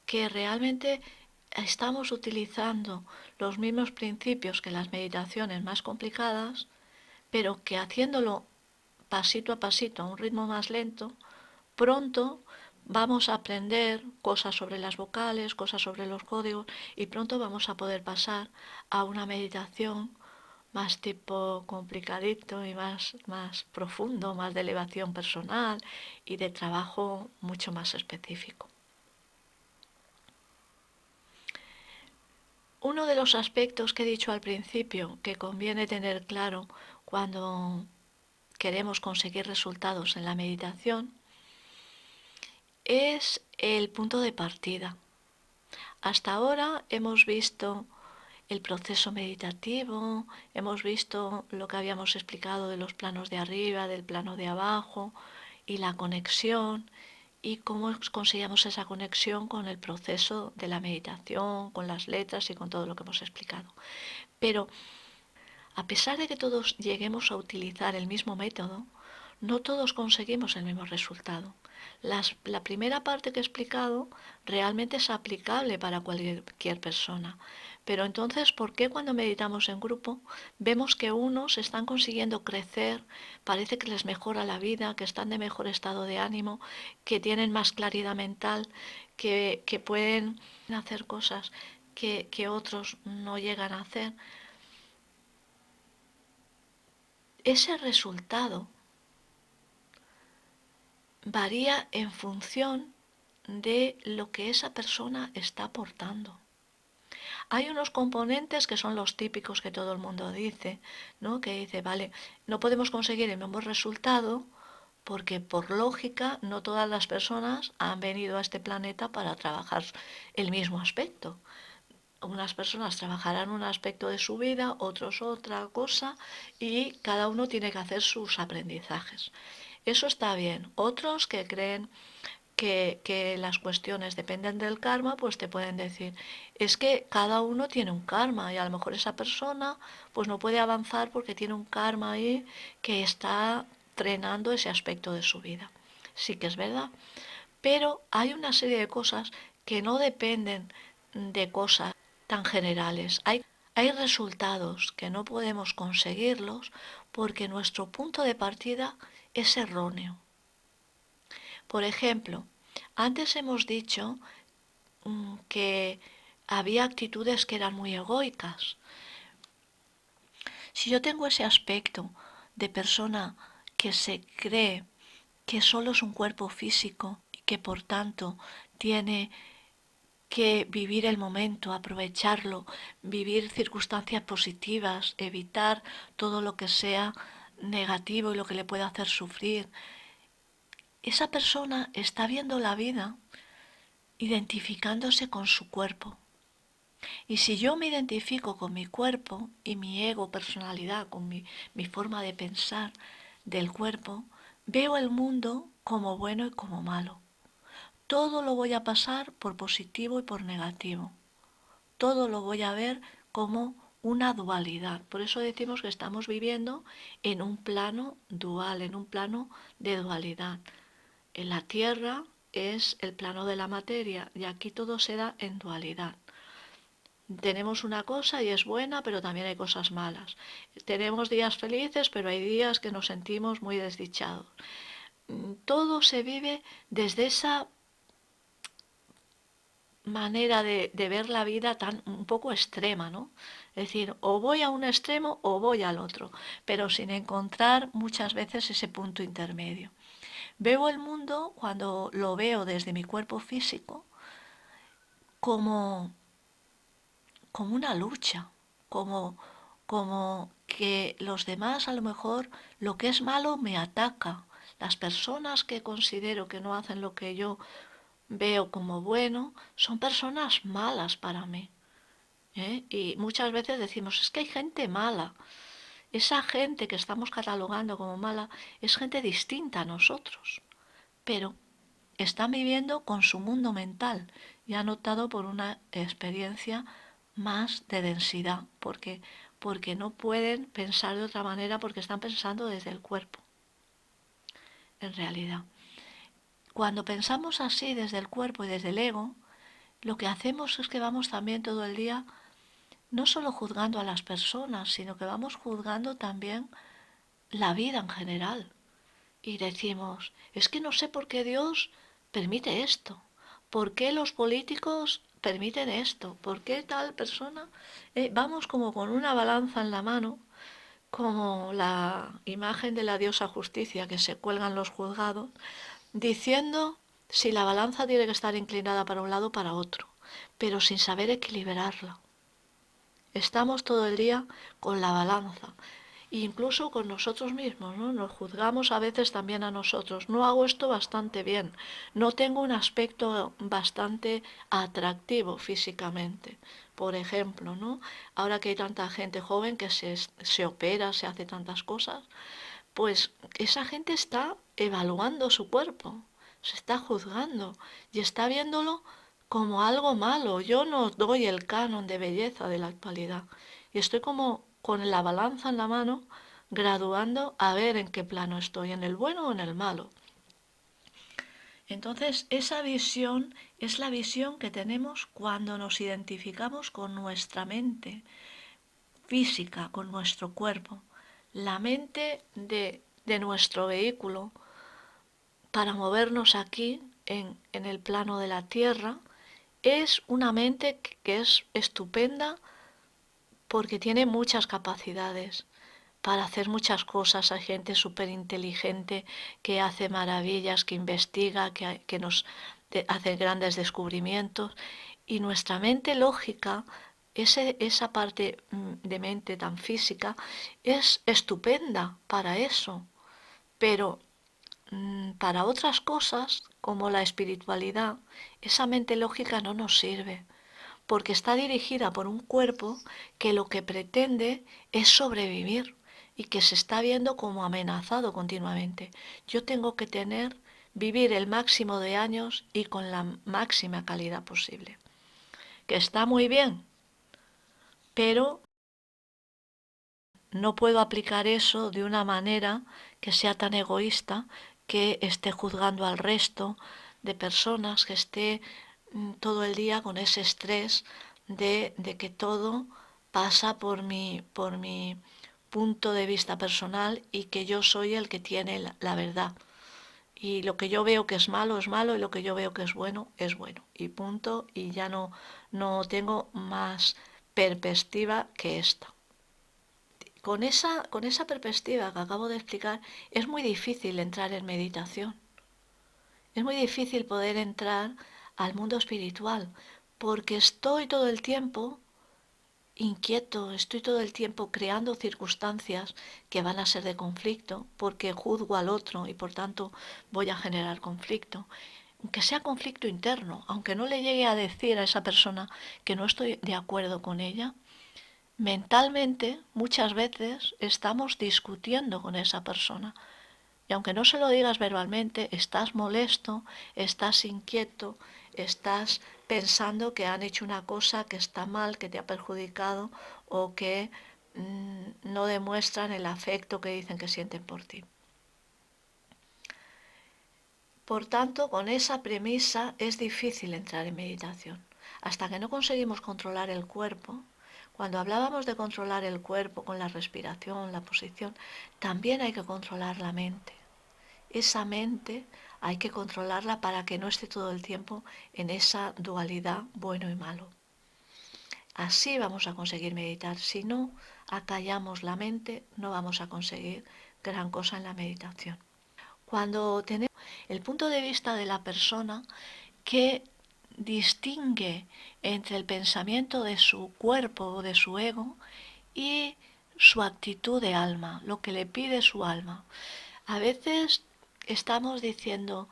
que realmente estamos utilizando los mismos principios que las meditaciones más complicadas, pero que haciéndolo pasito a pasito, a un ritmo más lento, pronto vamos a aprender cosas sobre las vocales, cosas sobre los códigos y pronto vamos a poder pasar a una meditación más tipo complicadito y más profundo, más de elevación personal y de trabajo mucho más específico. Uno de los aspectos que he dicho al principio que conviene tener claro cuando queremos conseguir resultados en la meditación es el punto de partida. Hasta ahora hemos visto el proceso meditativo, hemos visto lo que habíamos explicado de los planos de arriba, del plano de abajo y la conexión y cómo conseguíamos esa conexión con el proceso de la meditación, con las letras y con todo lo que hemos explicado. Pero a pesar de que todos lleguemos a utilizar el mismo método, no todos conseguimos el mismo resultado. La primera parte que he explicado realmente es aplicable para cualquier persona. Pero entonces, ¿por qué cuando meditamos en grupo vemos que unos están consiguiendo crecer, parece que les mejora la vida, que están de mejor estado de ánimo, que tienen más claridad mental, que pueden hacer cosas que otros no llegan a hacer? Ese resultado varía en función de lo que esa persona está aportando. Hay unos componentes que son los típicos que todo el mundo dice, ¿no? Que dice, vale, no podemos conseguir el mismo resultado porque por lógica no todas las personas han venido a este planeta para trabajar el mismo aspecto. Unas personas trabajarán un aspecto de su vida, otros otra cosa, y cada uno tiene que hacer sus aprendizajes. Eso está bien. Otros que creen que las cuestiones dependen del karma, pues te pueden decir, es que cada uno tiene un karma y a lo mejor esa persona pues no puede avanzar porque tiene un karma ahí que está frenando ese aspecto de su vida. Sí que es verdad. Pero hay una serie de cosas que no dependen de cosas tan generales. Hay resultados que no podemos conseguirlos porque nuestro punto de partida es erróneo. Por ejemplo, antes hemos dicho que había actitudes que eran muy egoicas. Si yo tengo ese aspecto de persona que se cree que solo es un cuerpo físico y que por tanto tiene que vivir el momento, aprovecharlo, vivir circunstancias positivas, evitar todo lo que sea negativo y lo que le pueda hacer sufrir, esa persona está viendo la vida identificándose con su cuerpo. Y si yo me identifico con mi cuerpo y mi ego, personalidad, con mi forma de pensar del cuerpo, veo el mundo como bueno y como malo. Todo lo voy a pasar por positivo y por negativo. Todo lo voy a ver como una dualidad. Por eso decimos que estamos viviendo en un plano dual, en un plano de dualidad. En la Tierra es el plano de la materia y aquí todo se da en dualidad. Tenemos una cosa y es buena, pero también hay cosas malas. Tenemos días felices, pero hay días que nos sentimos muy desdichados. Todo se vive desde esa manera de ver la vida tan un poco extrema, ¿no? Es decir, o voy a un extremo o voy al otro, pero sin encontrar muchas veces ese punto intermedio. Veo el mundo, cuando lo veo desde mi cuerpo físico, como, como una lucha, como que los demás a lo mejor lo que es malo me ataca. Las personas que considero que no hacen lo que yo veo como bueno son personas malas para mí. ¿Eh? Y muchas veces decimos, es que hay gente mala. Esa gente que estamos catalogando como mala es gente distinta a nosotros, pero están viviendo con su mundo mental y han optado por una experiencia más de densidad, porque no pueden pensar de otra manera porque están pensando desde el cuerpo, en realidad. Cuando pensamos así desde el cuerpo y desde el ego, lo que hacemos es que vamos también todo el día no solo juzgando a las personas, sino que vamos juzgando también la vida en general. Y decimos, es que no sé por qué Dios permite esto, por qué los políticos permiten esto, por qué tal persona. Vamos como con una balanza en la mano, como la imagen de la diosa justicia que se cuelgan los juzgados, diciendo si la balanza tiene que estar inclinada para un lado o para otro, pero sin saber equilibrarla. Estamos todo el día con la balanza, incluso con nosotros mismos, ¿no? Nos juzgamos a veces también a nosotros. No hago esto bastante bien, no tengo un aspecto bastante atractivo físicamente. Por ejemplo, ¿no? Ahora que hay tanta gente joven que se opera, se hace tantas cosas, pues esa gente está evaluando su cuerpo, se está juzgando y está viéndolo como algo malo. Yo no doy el canon de belleza de la actualidad y estoy como con la balanza en la mano, graduando a ver en qué plano estoy, en el bueno o en el malo. Entonces, esa visión es la visión que tenemos cuando nos identificamos con nuestra mente física, con nuestro cuerpo. La mente de nuestro vehículo para movernos aquí en el plano de la Tierra es una mente que es estupenda porque tiene muchas capacidades para hacer muchas cosas. Hay gente súper inteligente que hace maravillas, que investiga, que nos hace grandes descubrimientos. Y nuestra mente lógica, esa parte de mente tan física, es estupenda para eso. Pero para otras cosas, como la espiritualidad, esa mente lógica no nos sirve, porque está dirigida por un cuerpo que lo que pretende es sobrevivir y que se está viendo como amenazado continuamente. Yo tengo que vivir el máximo de años y con la máxima calidad posible. Que está muy bien, pero no puedo aplicar eso de una manera que sea tan egoísta, que esté juzgando al resto de personas, que esté todo el día con ese estrés de que todo pasa por mi punto de vista personal y que yo soy el que tiene la verdad. Y lo que yo veo que es malo, y lo que yo veo que es bueno. Y punto, y ya no tengo más perspectiva que esta. Con esa perspectiva que acabo de explicar, es muy difícil entrar en meditación. Es muy difícil poder entrar al mundo espiritual, porque estoy todo el tiempo inquieto, estoy todo el tiempo creando circunstancias que van a ser de conflicto, porque juzgo al otro y por tanto voy a generar conflicto. Aunque sea conflicto interno, aunque no le llegue a decir a esa persona que no estoy de acuerdo con ella, mentalmente muchas veces estamos discutiendo con esa persona, Y aunque no se lo digas verbalmente, estás molesto, estás inquieto, estás pensando que han hecho una cosa que está mal, que te ha perjudicado o que no demuestran el afecto que dicen que sienten por ti. Por tanto, con esa premisa es difícil entrar en meditación. Hasta que no conseguimos controlar el cuerpo, cuando hablábamos de controlar el cuerpo con la respiración, la posición, también hay que controlar la mente. Esa mente hay que controlarla para que no esté todo el tiempo en esa dualidad bueno y malo. Así vamos a conseguir meditar. Si no acallamos la mente, no vamos a conseguir gran cosa en la meditación. Cuando tenemos el punto de vista de la persona que distingue entre el pensamiento de su cuerpo o de su ego y su actitud de alma, lo que le pide su alma. A veces estamos diciendo,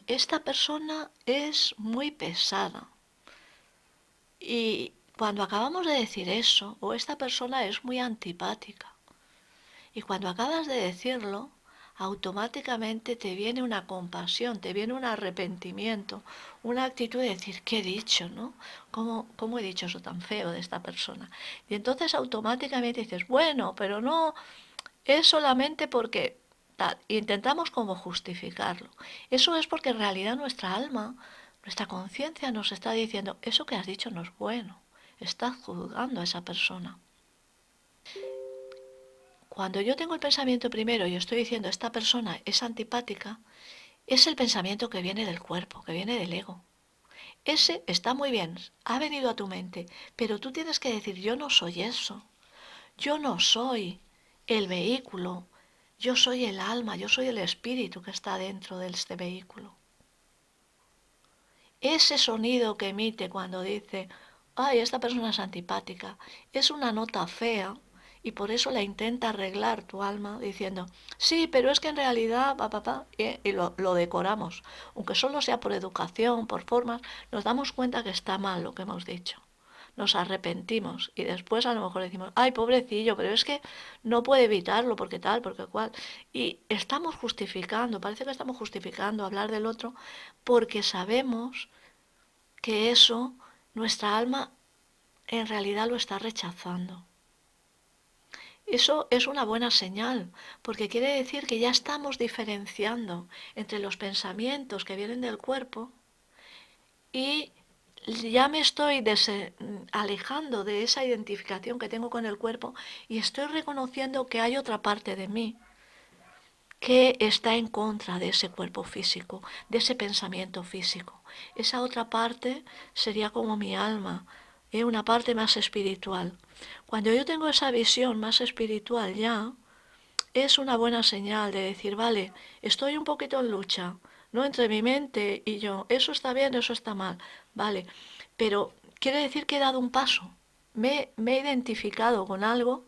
esta persona es muy pesada. Y cuando acabamos de decir eso, o esta persona es muy antipática. Y cuando acabas de decirlo, automáticamente te viene una compasión, te viene un arrepentimiento, una actitud de decir, ¿qué he dicho, no? ¿Cómo he dicho eso tan feo de esta persona? Y entonces automáticamente dices, bueno, pero no, es solamente porque tal. Y intentamos como justificarlo. Eso es porque en realidad nuestra alma, nuestra conciencia nos está diciendo, eso que has dicho no es bueno. Estás juzgando a esa persona. Cuando yo tengo el pensamiento primero y estoy diciendo, esta persona es antipática, es el pensamiento que viene del cuerpo, que viene del ego. Ese está muy bien, ha venido a tu mente, pero tú tienes que decir, yo no soy eso. Yo no soy el vehículo, yo soy el alma, yo soy el espíritu que está dentro de este vehículo. Ese sonido que emite cuando dice, ay, esta persona es antipática, es una nota fea y por eso la intenta arreglar tu alma diciendo, sí, pero es que en realidad, y lo decoramos. Aunque solo sea por educación, por formas, nos damos cuenta que está mal lo que hemos dicho. Nos arrepentimos y después a lo mejor decimos, ay, pobrecillo, pero es que no puede evitarlo porque tal, porque cual. Y estamos justificando, parece que estamos justificando hablar del otro porque sabemos que eso nuestra alma en realidad lo está rechazando. Eso es una buena señal, porque quiere decir que ya estamos diferenciando entre los pensamientos que vienen del cuerpo y ya me estoy alejando de esa identificación que tengo con el cuerpo y estoy reconociendo que hay otra parte de mí que está en contra de ese cuerpo físico, de ese pensamiento físico. Esa otra parte sería como mi alma, una parte más espiritual. Cuando yo tengo esa visión más espiritual ya, es una buena señal de decir, vale, estoy un poquito en lucha, no entre mi mente y yo, eso está bien, eso está mal, vale, pero quiere decir que he dado un paso, me he identificado con algo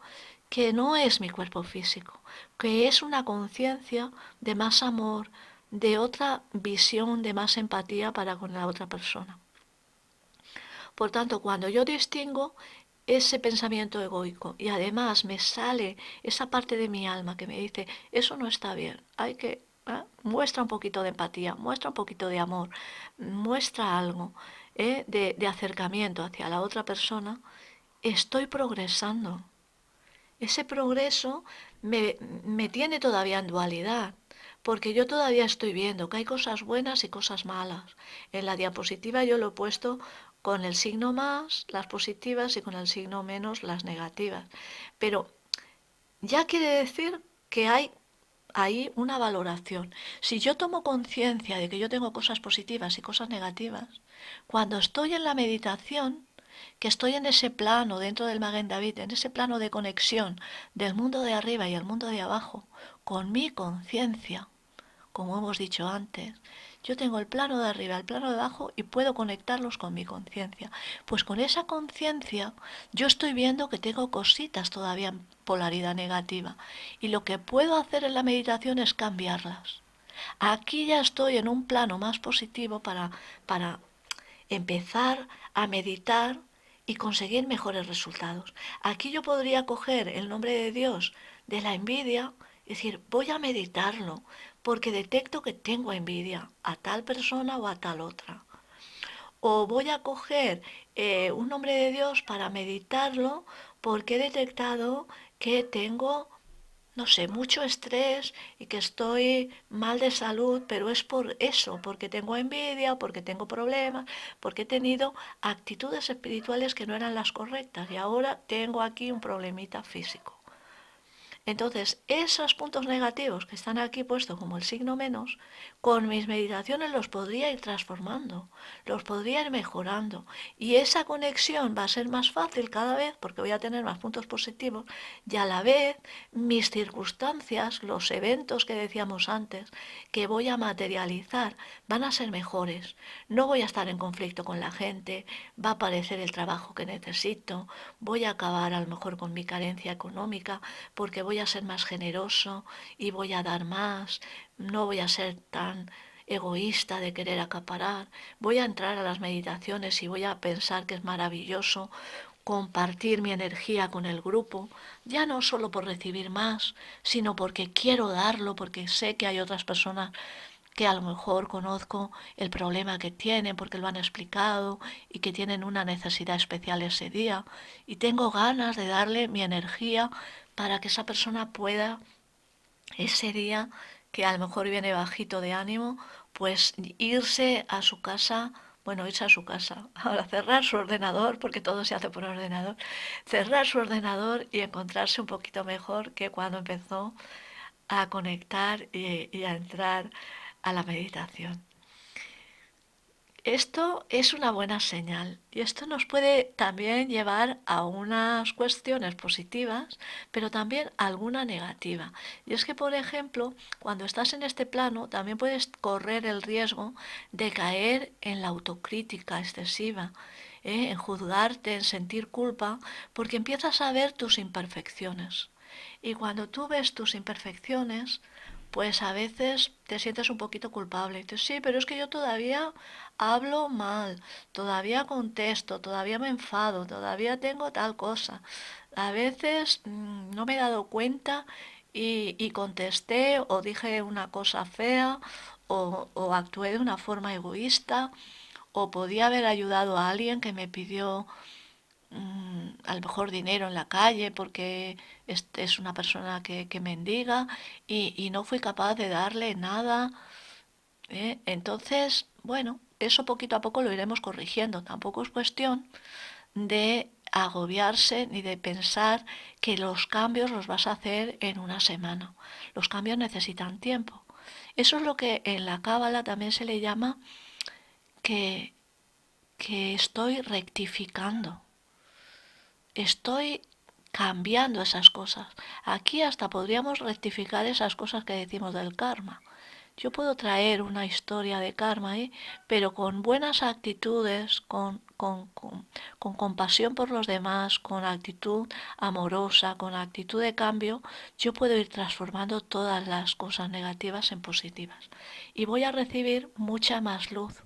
que no es mi cuerpo físico, que es una conciencia de más amor, de otra visión, de más empatía para con la otra persona. Por tanto, cuando yo distingo ese pensamiento egoico y además me sale esa parte de mi alma que me dice, eso no está bien, hay que, muestra un poquito de empatía, muestra un poquito de amor, muestra algo de acercamiento hacia la otra persona, estoy progresando. Ese progreso me tiene todavía en dualidad, porque yo todavía estoy viendo que hay cosas buenas y cosas malas. En la diapositiva yo lo he puesto con el signo más, las positivas, y con el signo menos, las negativas. Pero ya quiere decir que hay ahí una valoración. Si yo tomo conciencia de que yo tengo cosas positivas y cosas negativas, cuando estoy en la meditación, que estoy en ese plano dentro del Maguen David, en ese plano de conexión del mundo de arriba y el mundo de abajo, con mi conciencia, como hemos dicho antes, yo tengo el plano de arriba, el plano de abajo y puedo conectarlos con mi conciencia. Pues con esa conciencia yo estoy viendo que tengo cositas todavía en polaridad negativa y lo que puedo hacer en la meditación es cambiarlas. Aquí ya estoy en un plano más positivo para empezar a meditar y conseguir mejores resultados. Aquí yo podría coger el nombre de Dios de la envidia Es decir, voy a meditarlo porque detecto que tengo envidia a tal persona o a tal otra. O voy a coger un nombre de Dios para meditarlo porque he detectado que tengo, no sé, mucho estrés y que estoy mal de salud, pero es por eso, porque tengo envidia, porque tengo problemas, porque he tenido actitudes espirituales que no eran las correctas y ahora tengo aquí un problemita físico. Entonces, esos puntos negativos que están aquí puestos como el signo menos, con mis meditaciones los podría ir transformando, los podría ir mejorando. Y esa conexión va a ser más fácil cada vez porque voy a tener más puntos positivos y a la vez mis circunstancias, los eventos que decíamos antes, que voy a materializar, van a ser mejores. No voy a estar en conflicto con la gente, va a aparecer el trabajo que necesito, voy a acabar a lo mejor con mi carencia económica porque voy a ser más generoso y voy a dar más, no voy a ser tan egoísta de querer acaparar, voy a entrar a las meditaciones y voy a pensar que es maravilloso compartir mi energía con el grupo, ya no solo por recibir más, sino porque quiero darlo, porque sé que hay otras personas que a lo mejor conozco el problema que tienen porque lo han explicado y que tienen una necesidad especial ese día y tengo ganas de darle mi energía para que esa persona pueda ese día que a lo mejor viene bajito de ánimo, pues irse a su casa, bueno, irse a su casa, ahora cerrar su ordenador, porque todo se hace por ordenador, cerrar su ordenador y encontrarse un poquito mejor que cuando empezó a conectar y a entrar a la meditación. Esto es una buena señal y esto nos puede también llevar a unas cuestiones positivas, pero también a alguna negativa. Y es que, por ejemplo, cuando estás en este plano, también puedes correr el riesgo de caer en la autocrítica excesiva, en juzgarte, en sentir culpa, porque empiezas a ver tus imperfecciones. Y cuando tú ves tus imperfecciones, pues a veces te sientes un poquito culpable. Y dices, sí, pero es que yo todavía hablo mal, todavía contesto, todavía me enfado, todavía tengo tal cosa. A veces no me he dado cuenta y contesté o dije una cosa fea o actué de una forma egoísta o podía haber ayudado a alguien que me pidió a lo mejor dinero en la calle porque es una persona que mendiga y no fui capaz de darle nada. Entonces, bueno, eso poquito a poco lo iremos corrigiendo. Tampoco es cuestión de agobiarse ni de pensar que los cambios los vas a hacer en una semana. Los cambios necesitan tiempo. Eso es lo que en la Cábala también se le llama que, que estoy rectificando. Estoy cambiando esas cosas. Aquí hasta podríamos rectificar esas cosas que decimos del karma. Yo puedo traer una historia de karma, pero con buenas actitudes, con compasión por los demás, con actitud amorosa, con actitud de cambio, yo puedo ir transformando todas las cosas negativas en positivas. Y voy a recibir mucha más luz.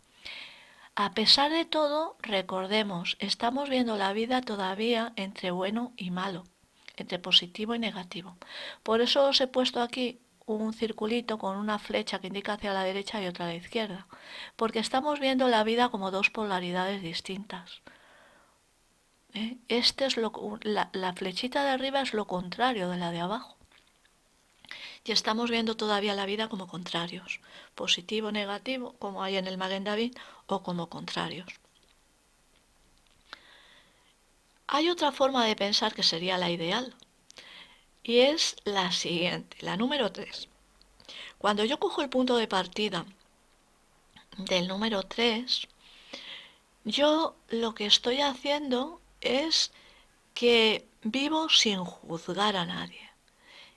A pesar de todo, recordemos, estamos viendo la vida todavía entre bueno y malo, entre positivo y negativo. Por eso os he puesto aquí un circulito con una flecha que indica hacia la derecha y otra a la izquierda, porque estamos viendo la vida como dos polaridades distintas. Este es la flechita de arriba es lo contrario de la de abajo. Y estamos viendo todavía la vida como contrarios, positivo, negativo, como hay en el Maguen David, o como contrarios. Hay otra forma de pensar que sería la ideal, y es la siguiente, la número 3. Cuando yo cojo el punto de partida del número 3, yo lo que estoy haciendo es que vivo sin juzgar a nadie.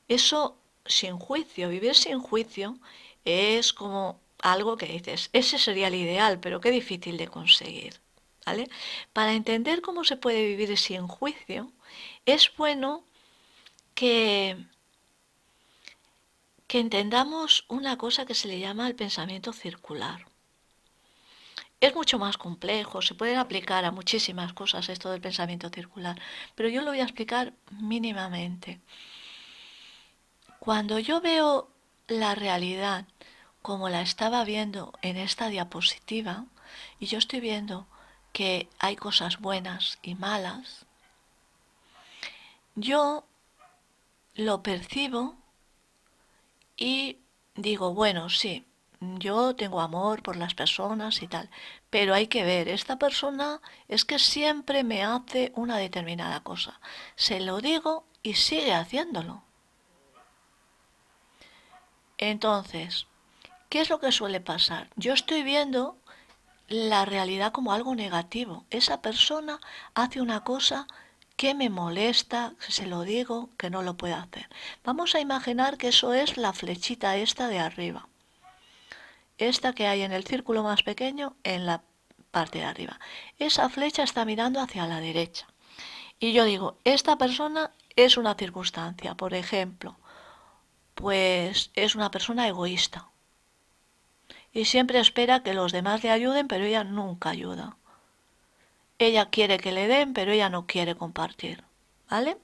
Eso sin juicio, vivir sin juicio es como algo que dices, ese sería el ideal, pero qué difícil de conseguir. ¿Vale? Para entender cómo se puede vivir sin juicio, es bueno que, que entendamos una cosa que se le llama el pensamiento circular. Es mucho más complejo, se pueden aplicar a muchísimas cosas esto del pensamiento circular, pero yo lo voy a explicar mínimamente. Cuando yo veo la realidad como la estaba viendo en esta diapositiva, y yo estoy viendo que hay cosas buenas y malas, yo lo percibo y digo, bueno, sí, yo tengo amor por las personas y tal, pero hay que ver, esta persona es que siempre me hace una determinada cosa. Se lo digo y sigue haciéndolo. Entonces, ¿qué es lo que suele pasar? Yo estoy viendo la realidad como algo negativo. Esa persona hace una cosa que me molesta, se lo digo, que no lo puede hacer. Vamos a imaginar que eso es la flechita esta de arriba. Esta que hay en el círculo más pequeño en la parte de arriba. Esa flecha está mirando hacia la derecha. Y yo digo, esta persona es una circunstancia. Por ejemplo, pues es una persona egoísta. Y siempre espera que los demás le ayuden, pero ella nunca ayuda. Ella quiere que le den, pero ella no quiere compartir. ¿Vale?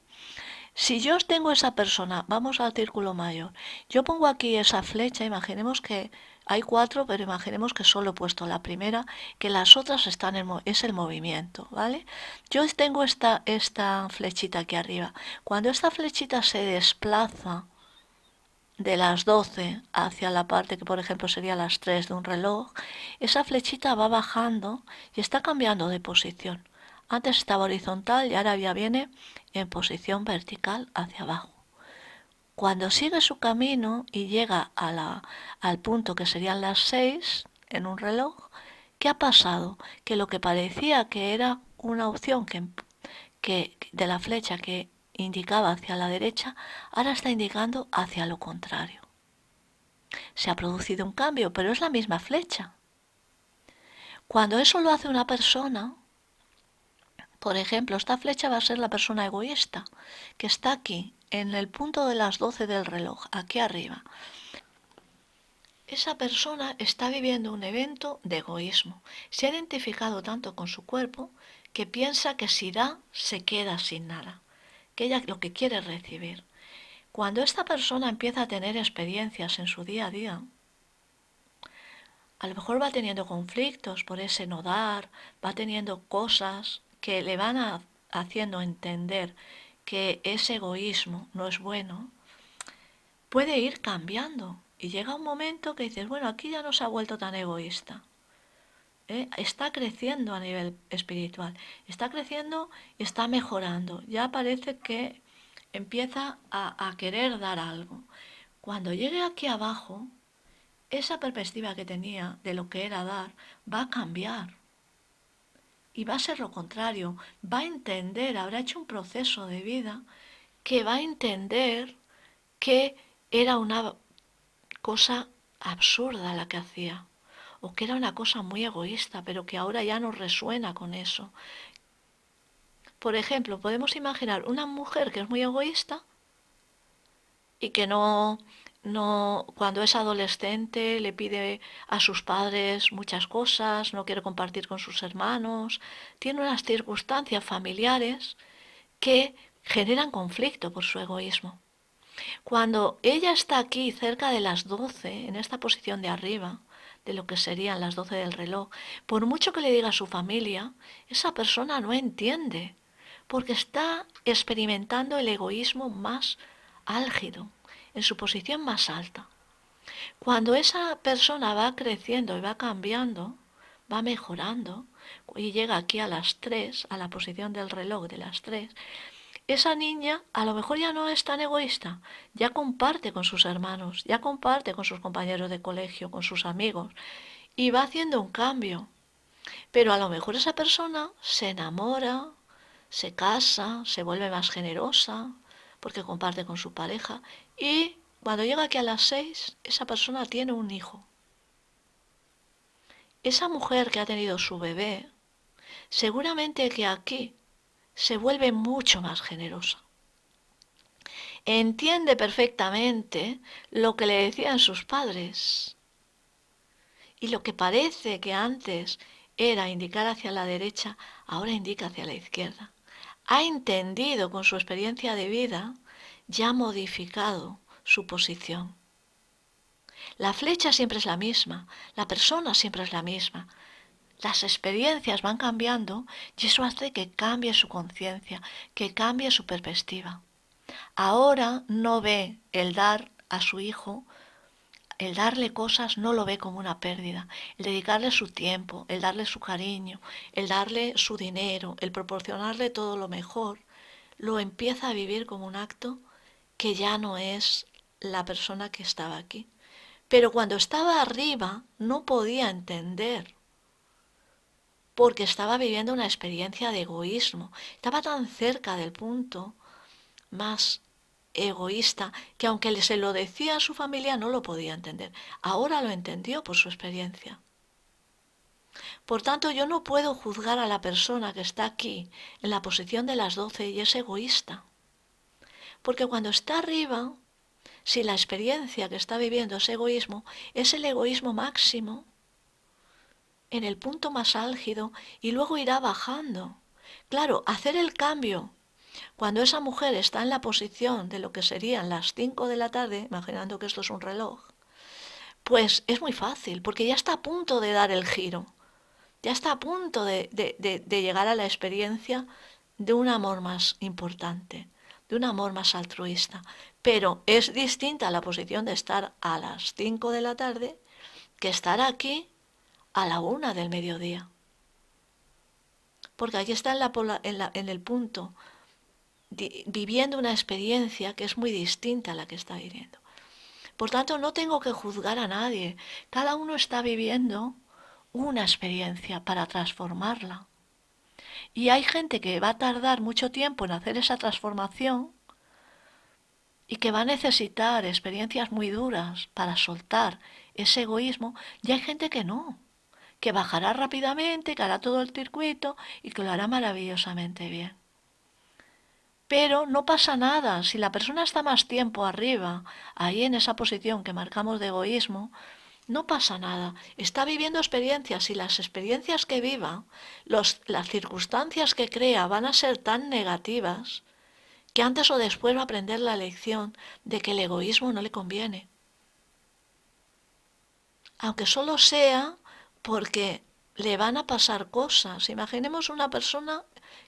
Si yo tengo esa persona, vamos al círculo mayor, yo pongo aquí esa flecha, imaginemos que hay 4, pero imaginemos que solo he puesto la primera, que las otras están es el movimiento, ¿vale? Yo tengo esta flechita aquí arriba. Cuando esta flechita se desplaza de las 12 hacia la parte que por ejemplo sería las 3 de un reloj, esa flechita va bajando y está cambiando de posición. Antes estaba horizontal y ahora ya viene en posición vertical hacia abajo. Cuando sigue su camino y llega al punto que serían las 6 en un reloj, ¿qué ha pasado? Que lo que parecía que era una opción que de la flecha que indicaba hacia la derecha, ahora está indicando hacia lo contrario. Se ha producido un cambio, pero es la misma flecha. Cuando eso lo hace una persona, por ejemplo, esta flecha va a ser la persona egoísta, que está aquí, en el punto de las 12 del reloj, aquí arriba. Esa persona está viviendo un evento de egoísmo. Se ha identificado tanto con su cuerpo que piensa que si da, se queda sin nada, que ella lo que quiere es recibir. Cuando esta persona empieza a tener experiencias en su día a día, a lo mejor va teniendo conflictos por ese no dar, va teniendo cosas que le van haciendo entender que ese egoísmo no es bueno, puede ir cambiando. Y llega un momento que dices, bueno, aquí ya no se ha vuelto tan egoísta. Está creciendo a nivel espiritual, está creciendo y está mejorando. Ya parece que empieza a querer dar algo. Cuando llegue aquí abajo, esa perspectiva que tenía de lo que era dar va a cambiar. Y va a ser lo contrario, va a entender, habrá hecho un proceso de vida que va a entender que era una cosa absurda la que hacía, o que era una cosa muy egoísta, pero que ahora ya no resuena con eso. Por ejemplo, podemos imaginar una mujer que es muy egoísta y que cuando es adolescente le pide a sus padres muchas cosas, no quiere compartir con sus hermanos, tiene unas circunstancias familiares que generan conflicto por su egoísmo. Cuando ella está aquí cerca de las 12, en esta posición de arriba, de lo que serían las 12 del reloj, por mucho que le diga a su familia, esa persona no entiende, porque está experimentando el egoísmo más álgido, en su posición más alta. Cuando esa persona va creciendo y va cambiando, va mejorando, y llega aquí a las 3, a la posición del reloj de las 3, esa niña a lo mejor ya no es tan egoísta, ya comparte con sus hermanos, ya comparte con sus compañeros de colegio, con sus amigos, y va haciendo un cambio. Pero a lo mejor esa persona se enamora, se casa, se vuelve más generosa, porque comparte con su pareja, y cuando llega aquí a las 6, esa persona tiene un hijo. Esa mujer que ha tenido su bebé, seguramente que aquí se vuelve mucho más generosa. Entiende perfectamente lo que le decían sus padres. Y lo que parece que antes era indicar hacia la derecha, ahora indica hacia la izquierda. Ha entendido con su experiencia de vida, ya ha modificado su posición. La flecha siempre es la misma, la persona siempre es la misma. Las experiencias van cambiando y eso hace que cambie su conciencia, que cambie su perspectiva. Ahora no ve el dar a su hijo, el darle cosas no lo ve como una pérdida. El dedicarle su tiempo, el darle su cariño, el darle su dinero, el proporcionarle todo lo mejor, lo empieza a vivir como un acto que ya no es la persona que estaba aquí. Pero cuando estaba arriba no podía entender, porque estaba viviendo una experiencia de egoísmo. Estaba tan cerca del punto más egoísta que aunque se lo decía a su familia no lo podía entender. Ahora lo entendió por su experiencia. Por tanto, yo no puedo juzgar a la persona que está aquí en la posición de las 12 y es egoísta. Porque cuando está arriba, si la experiencia que está viviendo es egoísmo, es el egoísmo máximo en el punto más álgido y luego irá bajando. Claro, hacer el cambio cuando esa mujer está en la posición de lo que serían las 5 de la tarde, imaginando que esto es un reloj, pues es muy fácil, porque ya está a punto de dar el giro, ya está a punto de llegar a la experiencia de un amor más importante, de un amor más altruista. Pero es distinta la posición de estar a las 5 de la tarde que estar aquí a la 1 del mediodía. Porque aquí está en el punto, viviendo una experiencia que es muy distinta a la que está viviendo. Por tanto, no tengo que juzgar a nadie. Cada uno está viviendo una experiencia para transformarla. Y hay gente que va a tardar mucho tiempo en hacer esa transformación y que va a necesitar experiencias muy duras para soltar ese egoísmo, y hay gente que no, que bajará rápidamente, que hará todo el circuito y que lo hará maravillosamente bien. Pero no pasa nada, si la persona está más tiempo arriba, ahí en esa posición que marcamos de egoísmo, no pasa nada. Está viviendo experiencias y las experiencias que viva, las circunstancias que crea van a ser tan negativas que antes o después va a aprender la lección de que el egoísmo no le conviene. Aunque solo sea porque le van a pasar cosas. Imaginemos una persona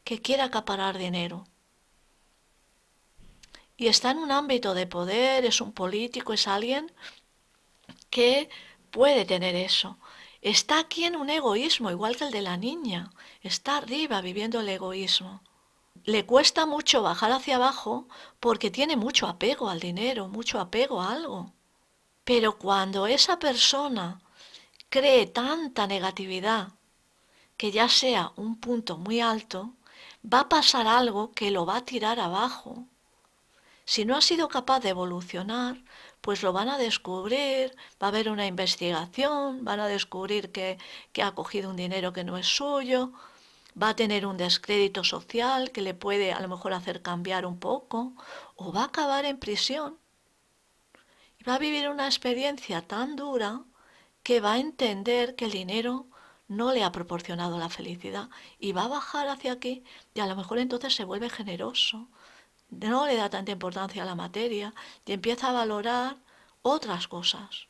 que quiere acaparar dinero y está en un ámbito de poder, es un político, es alguien que puede tener eso. Está aquí en un egoísmo, igual que el de la niña. Está arriba viviendo el egoísmo. Le cuesta mucho bajar hacia abajo porque tiene mucho apego al dinero, mucho apego a algo. Pero cuando esa persona cree tanta negatividad que ya sea un punto muy alto, va a pasar algo que lo va a tirar abajo. Si no ha sido capaz de evolucionar, pues lo van a descubrir, va a haber una investigación, van a descubrir que ha cogido un dinero que no es suyo, va a tener un descrédito social que le puede a lo mejor hacer cambiar un poco, o va a acabar en prisión. Y va a vivir una experiencia tan dura que va a entender que el dinero no le ha proporcionado la felicidad y va a bajar hacia aquí y a lo mejor entonces se vuelve generoso, no le da tanta importancia a la materia y empieza a valorar otras cosas.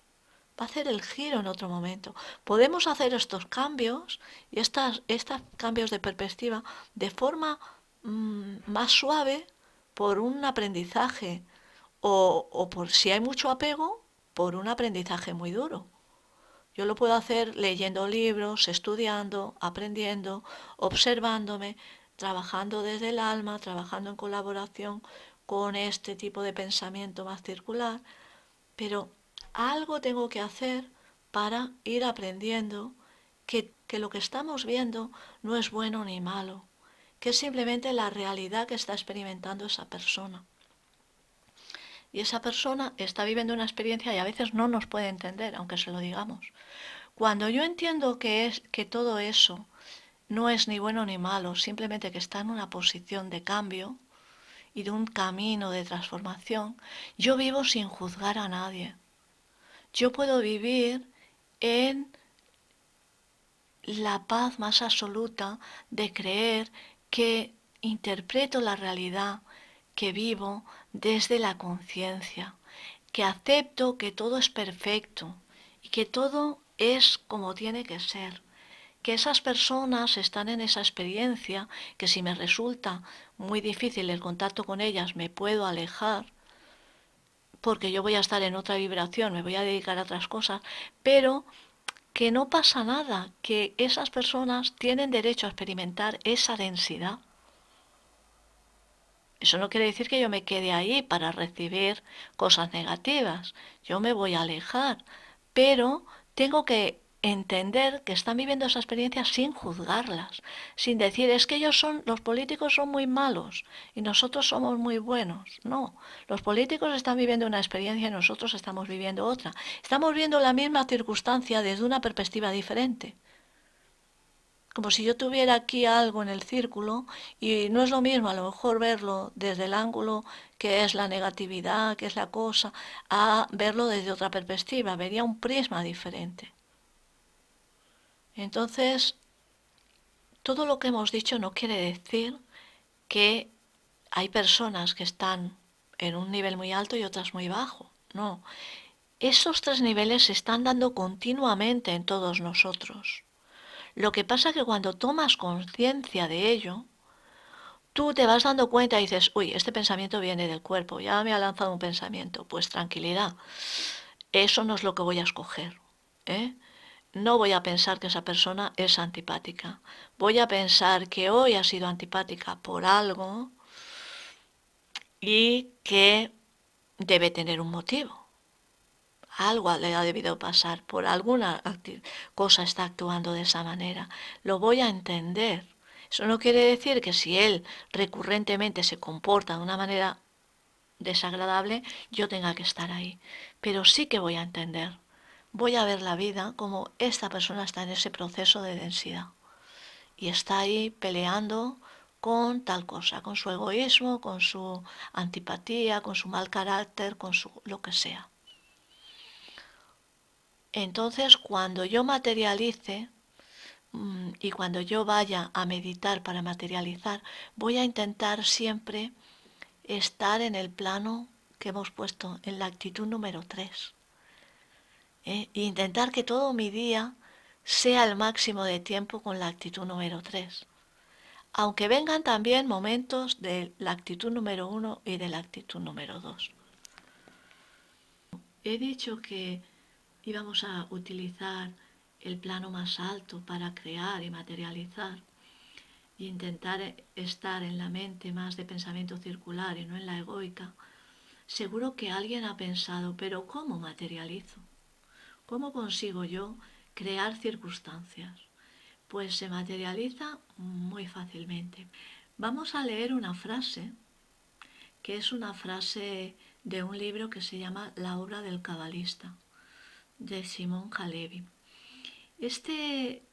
Va a hacer el giro en otro momento. Podemos hacer estos cambios y estos cambios de perspectiva de forma más suave por un aprendizaje o por si hay mucho apego, por un aprendizaje muy duro. Yo lo puedo hacer leyendo libros, estudiando, aprendiendo, observándome, trabajando desde el alma, trabajando en colaboración con este tipo de pensamiento más circular, pero algo tengo que hacer para ir aprendiendo que lo que estamos viendo no es bueno ni malo, que es simplemente la realidad que está experimentando esa persona. Y esa persona está viviendo una experiencia y a veces no nos puede entender, aunque se lo digamos. Cuando yo entiendo que todo eso no es ni bueno ni malo, simplemente que está en una posición de cambio y de un camino de transformación, yo vivo sin juzgar a nadie. Yo puedo vivir en la paz más absoluta de creer que interpreto la realidad que vivo desde la conciencia. que acepto que todo es perfecto y que todo es como tiene que ser, que esas personas están en esa experiencia, que si me resulta muy difícil el contacto con ellas me puedo alejar, porque yo voy a estar en otra vibración, me voy a dedicar a otras cosas, pero que no pasa nada, que esas personas tienen derecho a experimentar esa densidad. Eso no quiere decir que yo me quede ahí para recibir cosas negativas. Yo me voy a alejar, pero tengo que entender que están viviendo esa experiencia sin juzgarlas, sin decir es que los políticos son muy malos y nosotros somos muy buenos. No, los políticos están viviendo una experiencia y nosotros estamos viviendo otra. Estamos viendo la misma circunstancia desde una perspectiva diferente. Como si yo tuviera aquí algo en el círculo y no es lo mismo a lo mejor verlo desde el ángulo que es la negatividad, que es la cosa, a verlo desde otra perspectiva, vería un prisma diferente. Entonces, todo lo que hemos dicho no quiere decir que hay personas que están en un nivel muy alto y otras muy bajo. No, esos tres niveles se están dando continuamente en todos nosotros. Lo que pasa es que cuando tomas conciencia de ello, tú te vas dando cuenta y dices, uy, este pensamiento viene del cuerpo, ya me ha lanzado un pensamiento, pues tranquilidad, eso no es lo que voy a escoger, ¿eh? No voy a pensar que esa persona es antipática, voy a pensar que hoy ha sido antipática por algo y que debe tener un motivo. Algo le ha debido pasar, por alguna cosa está actuando de esa manera. Lo voy a entender. Eso no quiere decir que si él recurrentemente se comporta de una manera desagradable, yo tenga que estar ahí. Pero sí que voy a entender. Voy a ver la vida como esta persona está en ese proceso de densidad. Y está ahí peleando con tal cosa, con su egoísmo, con su antipatía, con su mal carácter, con su lo que sea. Entonces, cuando yo materialice y cuando yo vaya a meditar para materializar, voy a intentar siempre estar en el plano que hemos puesto, en la actitud número 3. E intentar que todo mi día sea el máximo de tiempo con la actitud número 3. Aunque vengan también momentos de la actitud número 1 y de la actitud número 2. He dicho que íbamos a utilizar el plano más alto para crear y materializar e intentar estar en la mente más de pensamiento circular y no en la egoica. Seguro que alguien ha pensado, pero ¿cómo materializo? ¿Cómo consigo yo crear circunstancias? Pues se materializa muy fácilmente. Vamos a leer una frase, que es una frase de un libro que se llama La obra del cabalista, de Simón Halevi. Este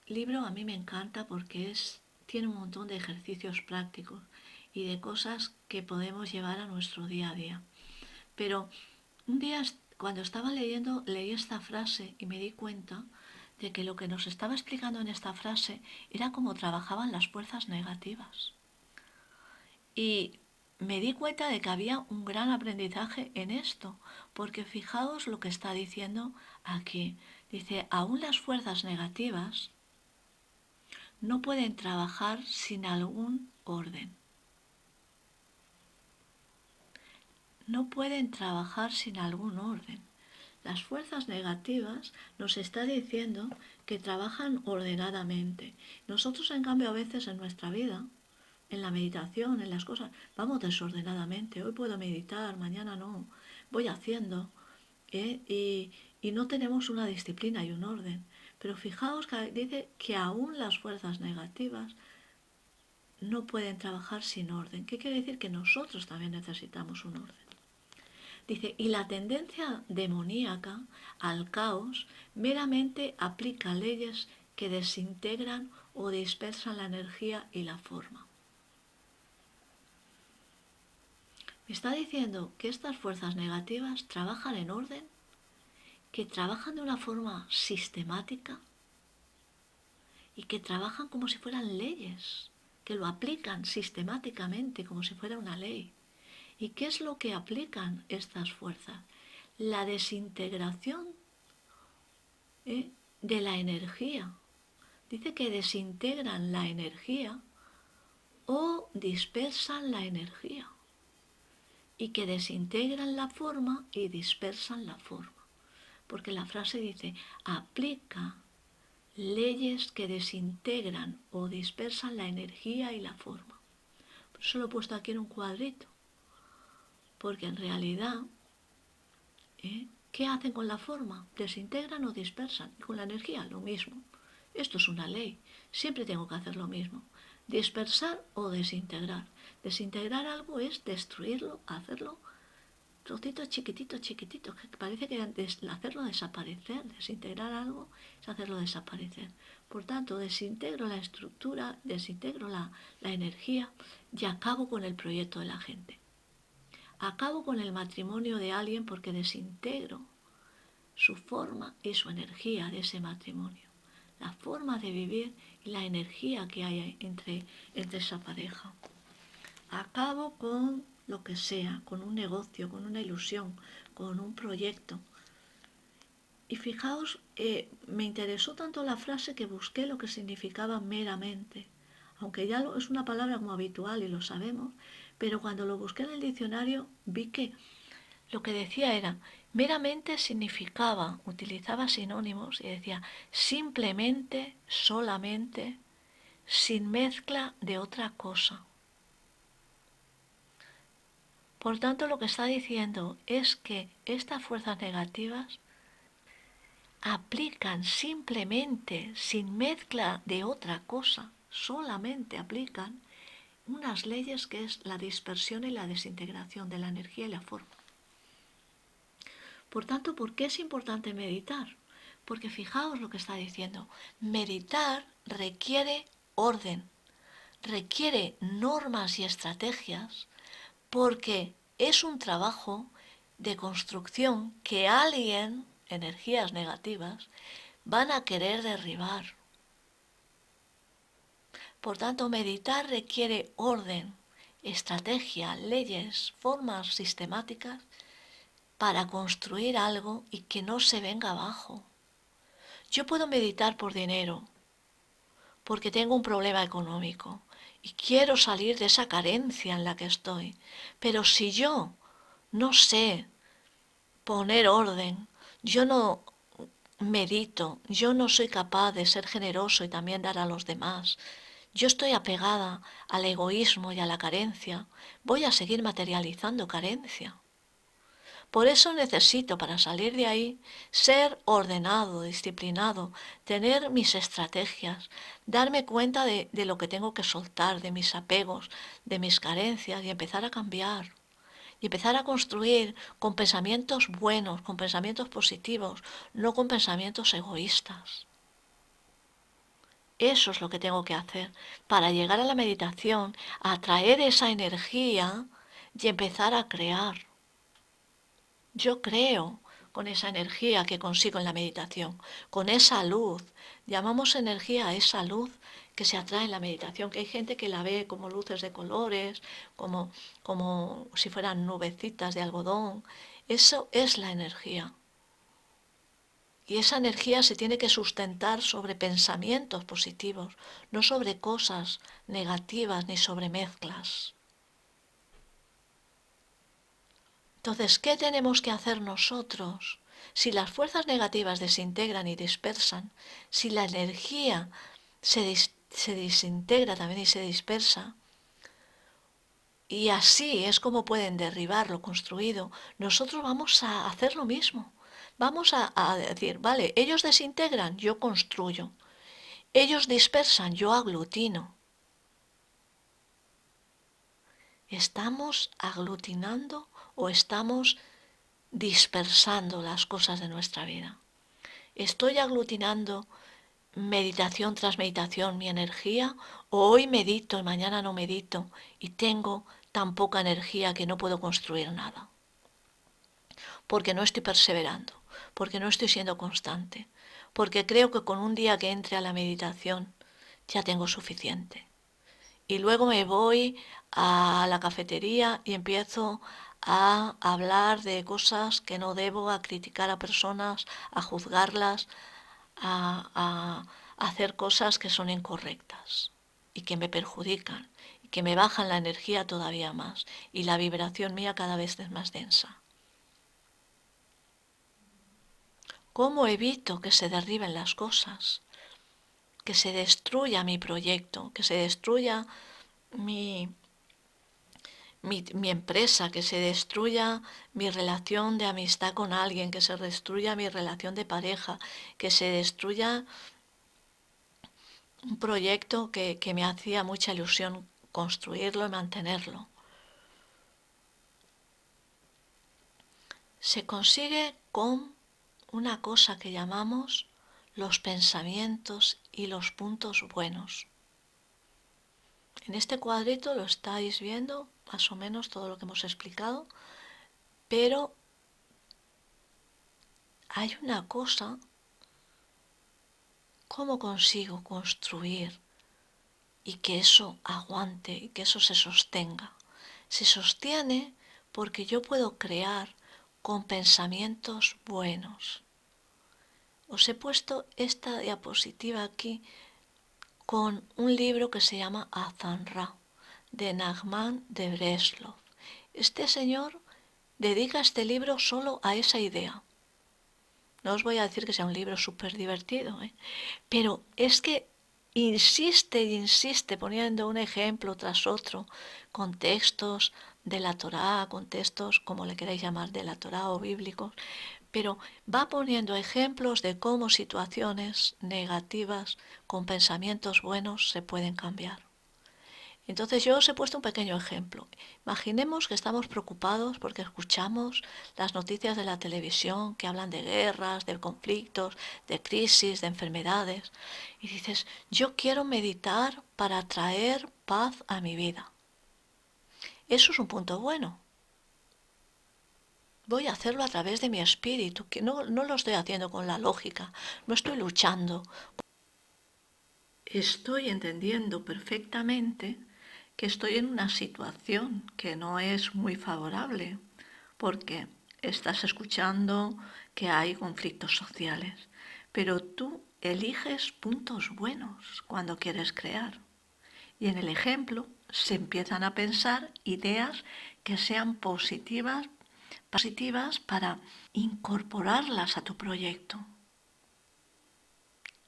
libro a mí me encanta porque tiene un montón de ejercicios prácticos y de cosas que podemos llevar a nuestro día a día. Pero un día cuando estaba leyendo, leí esta frase y me di cuenta de que lo que nos estaba explicando en esta frase era cómo trabajaban las fuerzas negativas. Y me di cuenta de que había un gran aprendizaje en esto, porque fijaos lo que está diciendo aquí. Dice, aún las fuerzas negativas no pueden trabajar sin algún orden. No pueden trabajar sin algún orden. Las fuerzas negativas nos está diciendo que trabajan ordenadamente. Nosotros, en cambio, a veces en nuestra vida, en la meditación, en las cosas, vamos desordenadamente. Hoy puedo meditar, mañana no. Voy haciendo. Y no tenemos una disciplina y un orden. Pero fijaos que dice que aún las fuerzas negativas no pueden trabajar sin orden. ¿Qué quiere decir? Que nosotros también necesitamos un orden. Dice, y la tendencia demoníaca al caos meramente aplica leyes que desintegran o dispersan la energía y la forma. Me está diciendo que estas fuerzas negativas trabajan en orden, que trabajan de una forma sistemática y que trabajan como si fueran leyes, que lo aplican sistemáticamente como si fuera una ley. ¿Y qué es lo que aplican estas fuerzas? La desintegración de la energía. Dice que desintegran la energía o dispersan la energía y que desintegran la forma y dispersan la forma. Porque la frase dice, aplica leyes que desintegran o dispersan la energía y la forma. Por eso lo he puesto aquí en un cuadrito, porque en realidad, ¿qué hacen con la forma? Desintegran o dispersan. Y con la energía, lo mismo. Esto es una ley. Siempre tengo que hacer lo mismo. Dispersar o desintegrar. Desintegrar algo es destruirlo, hacerlo trocitos chiquititos, chiquititos, que parece que hacerlo desaparecer. Desintegrar algo es hacerlo desaparecer. Por tanto, desintegro la estructura, desintegro la energía y acabo con el proyecto de la gente. Acabo con el matrimonio de alguien porque desintegro su forma y su energía de ese matrimonio. La forma de vivir y la energía que hay entre esa pareja. Acabo con lo que sea, con un negocio, con una ilusión, con un proyecto. Y fijaos, me interesó tanto la frase que busqué lo que significaba meramente. Aunque ya es una palabra como habitual y lo sabemos, pero cuando lo busqué en el diccionario vi que lo que decía era, meramente significaba, utilizaba sinónimos y decía simplemente, solamente, sin mezcla de otra cosa. Por tanto, lo que está diciendo es que estas fuerzas negativas aplican simplemente, sin mezcla de otra cosa, solamente aplican unas leyes que es la dispersión y la desintegración de la energía y la forma. Por tanto, ¿por qué es importante meditar? Porque fijaos lo que está diciendo. Meditar requiere orden, requiere normas y estrategias, porque es un trabajo de construcción que alguien, energías negativas, van a querer derribar. Por tanto, meditar requiere orden, estrategia, leyes, formas sistemáticas para construir algo y que no se venga abajo. Yo puedo meditar por dinero, porque tengo un problema económico y quiero salir de esa carencia en la que estoy. Pero si yo no sé poner orden, yo no medito, yo no soy capaz de ser generoso y también dar a los demás, yo estoy apegada al egoísmo y a la carencia, voy a seguir materializando carencia. Por eso necesito, para salir de ahí, ser ordenado, disciplinado, tener mis estrategias, darme cuenta de lo que tengo que soltar, de mis apegos, de mis carencias y empezar a cambiar. Y empezar a construir con pensamientos buenos, con pensamientos positivos, no con pensamientos egoístas. Eso es lo que tengo que hacer para llegar a la meditación, a atraer esa energía y empezar a crear. Yo creo con esa energía que consigo en la meditación, con esa luz. Llamamos energía a esa luz que se atrae en la meditación, que hay gente que la ve como luces de colores, como si fueran nubecitas de algodón. Eso es la energía. Y esa energía se tiene que sustentar sobre pensamientos positivos, no sobre cosas negativas ni sobre mezclas. Entonces, ¿qué tenemos que hacer nosotros? Si las fuerzas negativas desintegran y dispersan, si la energía se desintegra también y se dispersa, y así es como pueden derribar lo construido, nosotros vamos a hacer lo mismo. Vamos a decir, vale, ellos desintegran, yo construyo. Ellos dispersan, yo aglutino. ¿Estamos aglutinando o estamos dispersando las cosas de nuestra vida? ¿Estoy aglutinando meditación tras meditación mi energía o hoy medito y mañana no medito y tengo tan poca energía que no puedo construir nada? Porque no estoy perseverando, porque no estoy siendo constante, porque creo que con un día que entre a la meditación ya tengo suficiente. y luego me voy a la cafetería y empiezo a hablar de cosas que no debo, a criticar a personas, a juzgarlas, a hacer cosas que son incorrectas y que me perjudican y que me bajan la energía todavía más y la vibración mía cada vez es más densa. ¿Cómo evito que se derriben las cosas? Que se destruya mi proyecto, que se destruya mi, mi empresa, que se destruya mi relación de amistad con alguien, que se destruya mi relación de pareja, que se destruya un proyecto que me hacía mucha ilusión construirlo y mantenerlo. Se consigue con una cosa que llamamos los pensamientos y los puntos buenos. En este cuadrito lo estáis viendo, más o menos todo lo que hemos explicado, pero hay una cosa, ¿cómo consigo construir y que eso aguante y que eso se sostenga? Se sostiene porque yo puedo crear con pensamientos buenos. Os he puesto esta diapositiva aquí con un libro que se llama Azan Ra, de Nachman de Breslov. Este señor dedica este libro solo a esa idea. No os voy a decir que sea un libro súper divertido, pero es que insiste e insiste poniendo un ejemplo tras otro, con textos de la Torá, con textos, como le queráis llamar, de la Torá o bíblicos, pero va poniendo ejemplos de cómo situaciones negativas con pensamientos buenos se pueden cambiar. Entonces yo os he puesto un pequeño ejemplo. Imaginemos que estamos preocupados porque escuchamos las noticias de la televisión que hablan de guerras, de conflictos, de crisis, de enfermedades. Y dices, yo quiero meditar para traer paz a mi vida. Eso es un punto bueno. Voy a hacerlo a través de mi espíritu, que no lo estoy haciendo con la lógica, no estoy luchando. Estoy entendiendo perfectamente que estoy en una situación que no es muy favorable, porque estás escuchando que hay conflictos sociales, pero tú eliges puntos buenos cuando quieres crear. Y en el ejemplo se empiezan a pensar ideas que sean positivas para incorporarlas a tu proyecto.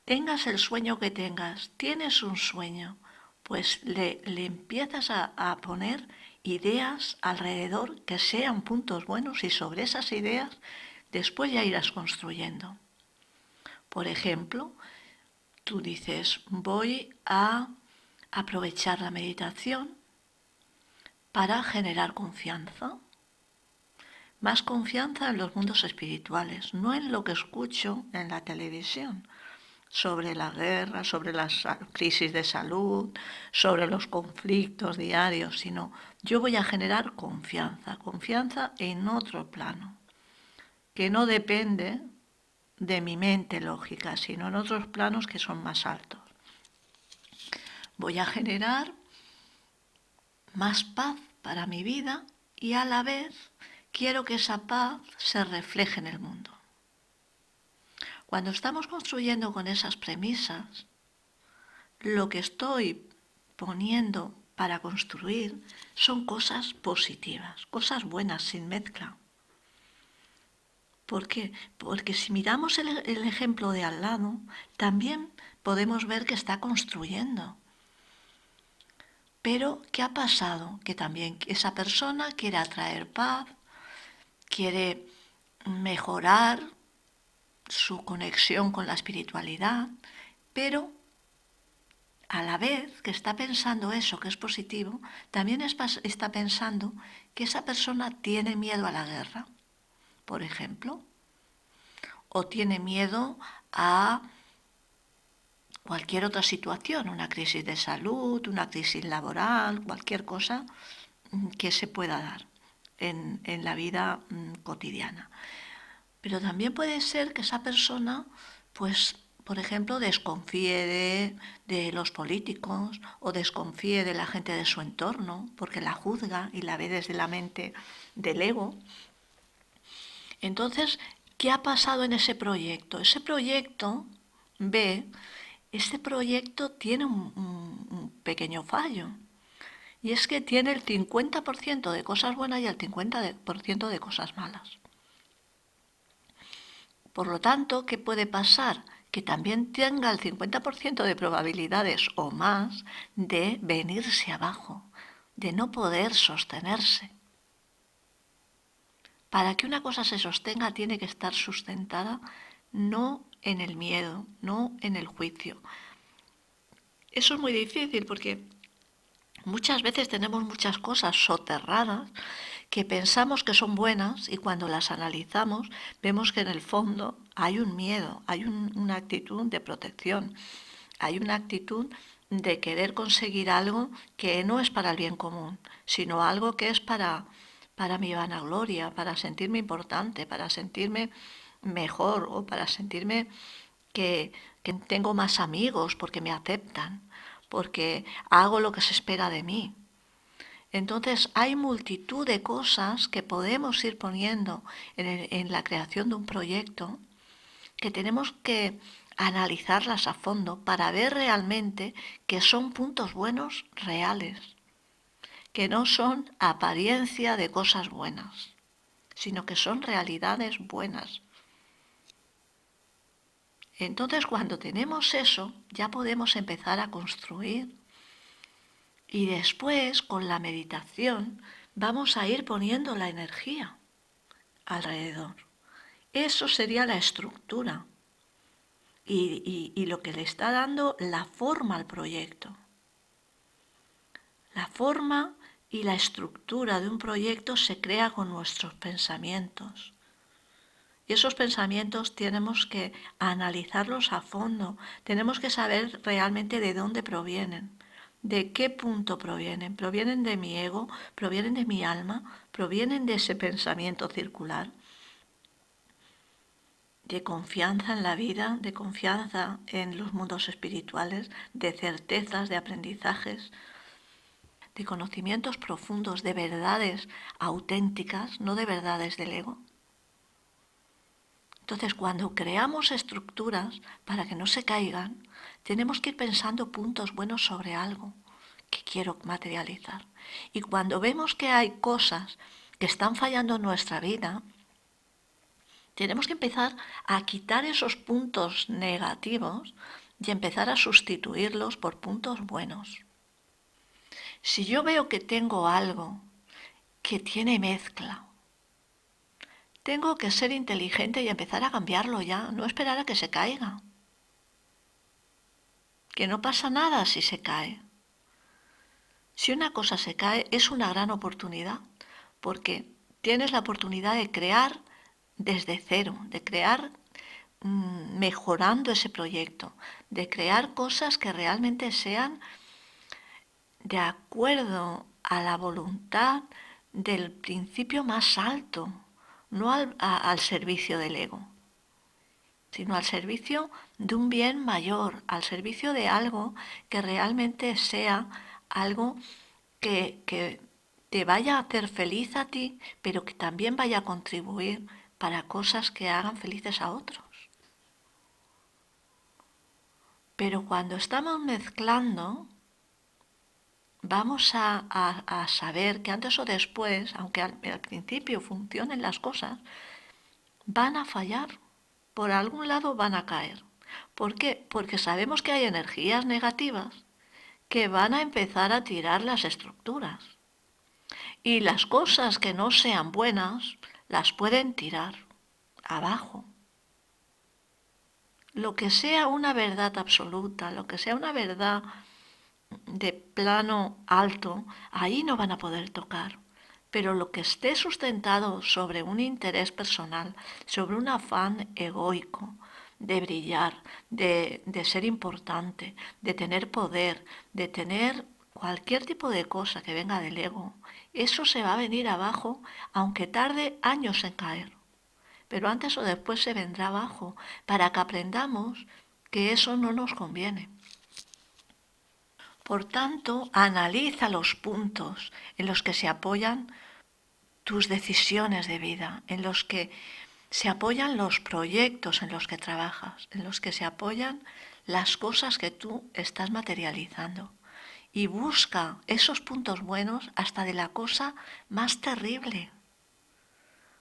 Tengas el sueño que tengas, tienes un sueño, pues le empiezas a poner ideas alrededor que sean puntos buenos y sobre esas ideas después ya irás construyendo. Por ejemplo, tú dices, voy a aprovechar la meditación para generar confianza. Más confianza en los mundos espirituales, no en lo que escucho en la televisión, sobre la guerra, sobre las crisis de salud, sobre los conflictos diarios, sino yo voy a generar confianza, confianza en otro plano, que no depende de mi mente lógica, sino en otros planos que son más altos. Voy a generar más paz para mi vida y a la vez quiero que esa paz se refleje en el mundo. Cuando estamos construyendo con esas premisas, lo que estoy poniendo para construir son cosas positivas, cosas buenas, sin mezcla. ¿Por qué? Porque si miramos el ejemplo de al lado, también podemos ver que está construyendo. Pero, ¿qué ha pasado? Que también esa persona quiere atraer paz, quiere mejorar su conexión con la espiritualidad, pero a la vez que está pensando eso, que es positivo, también está pensando que esa persona tiene miedo a la guerra, por ejemplo, o tiene miedo a cualquier otra situación, una crisis de salud, una crisis laboral, cualquier cosa que se pueda dar en la vida cotidiana. Pero también puede ser que esa persona pues por ejemplo, desconfíe de los políticos o desconfíe de la gente de su entorno porque la juzga y la ve desde la mente del ego. Entonces, ¿qué ha pasado en ese proyecto? Ese proyecto este proyecto tiene un pequeño fallo. Y es que tiene el 50% de cosas buenas y el 50% de cosas malas. Por lo tanto, ¿qué puede pasar? Que también tenga el 50% de probabilidades o más de venirse abajo, de no poder sostenerse. Para que una cosa se sostenga tiene que estar sustentada no en el miedo, no en el juicio. Eso es muy difícil porque muchas veces tenemos muchas cosas soterradas que pensamos que son buenas y cuando las analizamos vemos que en el fondo hay un miedo, hay una actitud de protección, hay una actitud de querer conseguir algo que no es para el bien común, sino algo que es para mi vanagloria, para sentirme importante, para sentirme mejor o para sentirme que tengo más amigos porque me aceptan, porque hago lo que se espera de mí. Entonces hay multitud de cosas que podemos ir poniendo en la creación de un proyecto que tenemos que analizarlas a fondo para ver realmente que son puntos buenos reales, que no son apariencia de cosas buenas, sino que son realidades buenas. Entonces cuando tenemos eso ya podemos empezar a construir y después con la meditación vamos a ir poniendo la energía alrededor. Eso sería la estructura y lo que le está dando la forma al proyecto. La forma y la estructura de un proyecto se crea con nuestros pensamientos. Y esos pensamientos tenemos que analizarlos a fondo, tenemos que saber realmente de dónde provienen, de qué punto provienen. ¿Provienen de mi ego? ¿Provienen de mi alma? ¿Provienen de ese pensamiento circular? De confianza en la vida, de confianza en los mundos espirituales, de certezas, de aprendizajes, de conocimientos profundos, de verdades auténticas, no de verdades del ego. Entonces, cuando creamos estructuras para que no se caigan, tenemos que ir pensando puntos buenos sobre algo que quiero materializar. Y cuando vemos que hay cosas que están fallando en nuestra vida, tenemos que empezar a quitar esos puntos negativos y empezar a sustituirlos por puntos buenos. Si yo veo que tengo algo que tiene mezcla, tengo que ser inteligente y empezar a cambiarlo ya, no esperar a que se caiga. Que no pasa nada si se cae. Si una cosa se cae es una gran oportunidad, porque tienes la oportunidad de crear desde cero, de crear mejorando ese proyecto, de crear cosas que realmente sean de acuerdo a la voluntad del principio más alto, no al servicio del ego, sino al servicio de un bien mayor, al servicio de algo que realmente sea algo que te vaya a hacer feliz a ti, pero que también vaya a contribuir para cosas que hagan felices a otros. Pero cuando estamos mezclando, vamos a saber que antes o después, aunque al principio funcionen las cosas, van a fallar. Por algún lado van a caer. ¿Por qué? Porque sabemos que hay energías negativas que van a empezar a tirar las estructuras. Y las cosas que no sean buenas las pueden tirar abajo. Lo que sea una verdad absoluta, lo que sea una verdad de plano alto, ahí no van a poder tocar. Pero lo que esté sustentado sobre un interés personal, sobre un afán egoico, de brillar, de ser importante, de tener poder, de tener cualquier tipo de cosa que venga del ego, eso se va a venir abajo, aunque tarde años en caer. Pero antes o después se vendrá abajo, para que aprendamos que eso no nos conviene. Por tanto, analiza los puntos en los que se apoyan tus decisiones de vida, en los que se apoyan los proyectos en los que trabajas, en los que se apoyan las cosas que tú estás materializando. Y busca esos puntos buenos hasta de la cosa más terrible.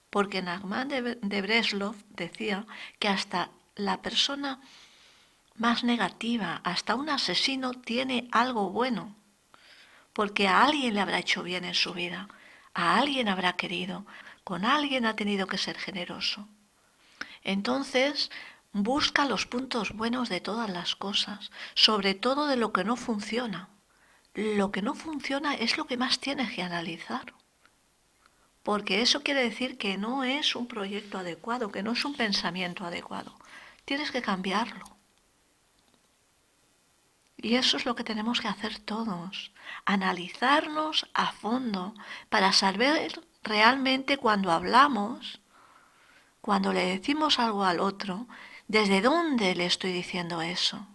Porque Nachman de Breslov decía que hasta la persona más negativa, hasta un asesino tiene algo bueno. Porque a alguien le habrá hecho bien en su vida, a alguien habrá querido, con alguien ha tenido que ser generoso. Entonces, busca los puntos buenos de todas las cosas, sobre todo de lo que no funciona. Lo que no funciona es lo que más tienes que analizar. Porque eso quiere decir que no es un proyecto adecuado, que no es un pensamiento adecuado. Tienes que cambiarlo. Y eso es lo que tenemos que hacer todos, analizarnos a fondo para saber realmente cuando hablamos, cuando le decimos algo al otro, desde dónde le estoy diciendo eso.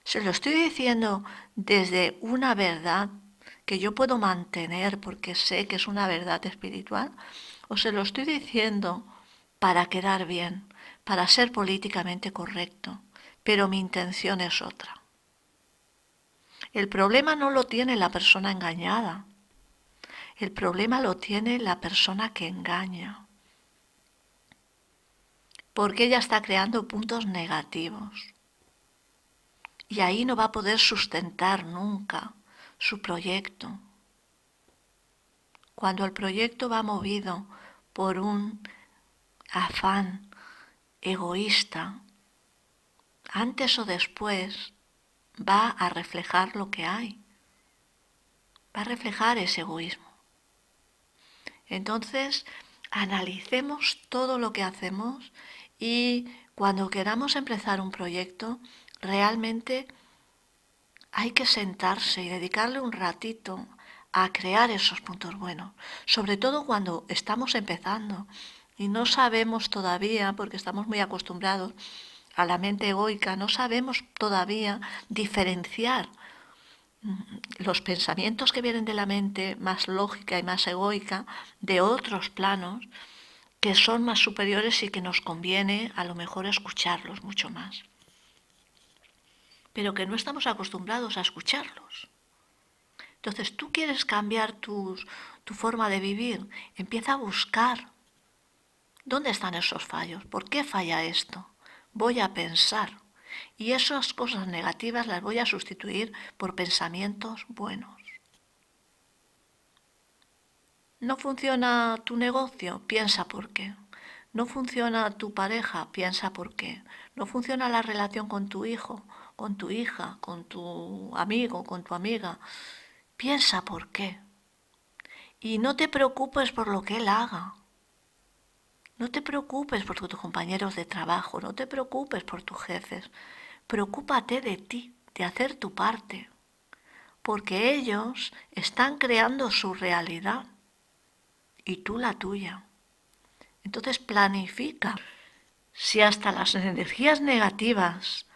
¿Se lo estoy diciendo desde una verdad que yo puedo mantener porque sé que es una verdad espiritual? ¿O se lo estoy diciendo para quedar bien, para ser políticamente correcto, pero mi intención es otra? El problema no lo tiene la persona engañada, el problema lo tiene la persona que engaña, porque ella está creando puntos negativos. Y ahí no va a poder sustentar nunca su proyecto. Cuando el proyecto va movido por un afán egoísta, antes o después va a reflejar lo que hay. Va a reflejar ese egoísmo. Entonces, analicemos todo lo que hacemos y cuando queramos empezar un proyecto, realmente hay que sentarse y dedicarle un ratito a crear esos puntos buenos, sobre todo cuando estamos empezando y no sabemos todavía, porque estamos muy acostumbrados a la mente egoica, no sabemos todavía diferenciar los pensamientos que vienen de la mente más lógica y más egoica de otros planos que son más superiores y que nos conviene a lo mejor escucharlos mucho más, pero que no estamos acostumbrados a escucharlos. Entonces, tú quieres cambiar tu forma de vivir, empieza a buscar dónde están esos fallos, por qué falla esto, voy a pensar y esas cosas negativas las voy a sustituir por pensamientos buenos. ¿No funciona tu negocio? Piensa por qué. ¿No funciona tu pareja? Piensa por qué. ¿No funciona la relación con tu hijo, con tu hija, con tu amigo, con tu amiga? Piensa por qué. Y no te preocupes por lo que él haga. No te preocupes por tus compañeros de trabajo, no te preocupes por tus jefes. Preocúpate de ti, de hacer tu parte. Porque ellos están creando su realidad y tú la tuya. Entonces planifica. Si hasta las energías negativas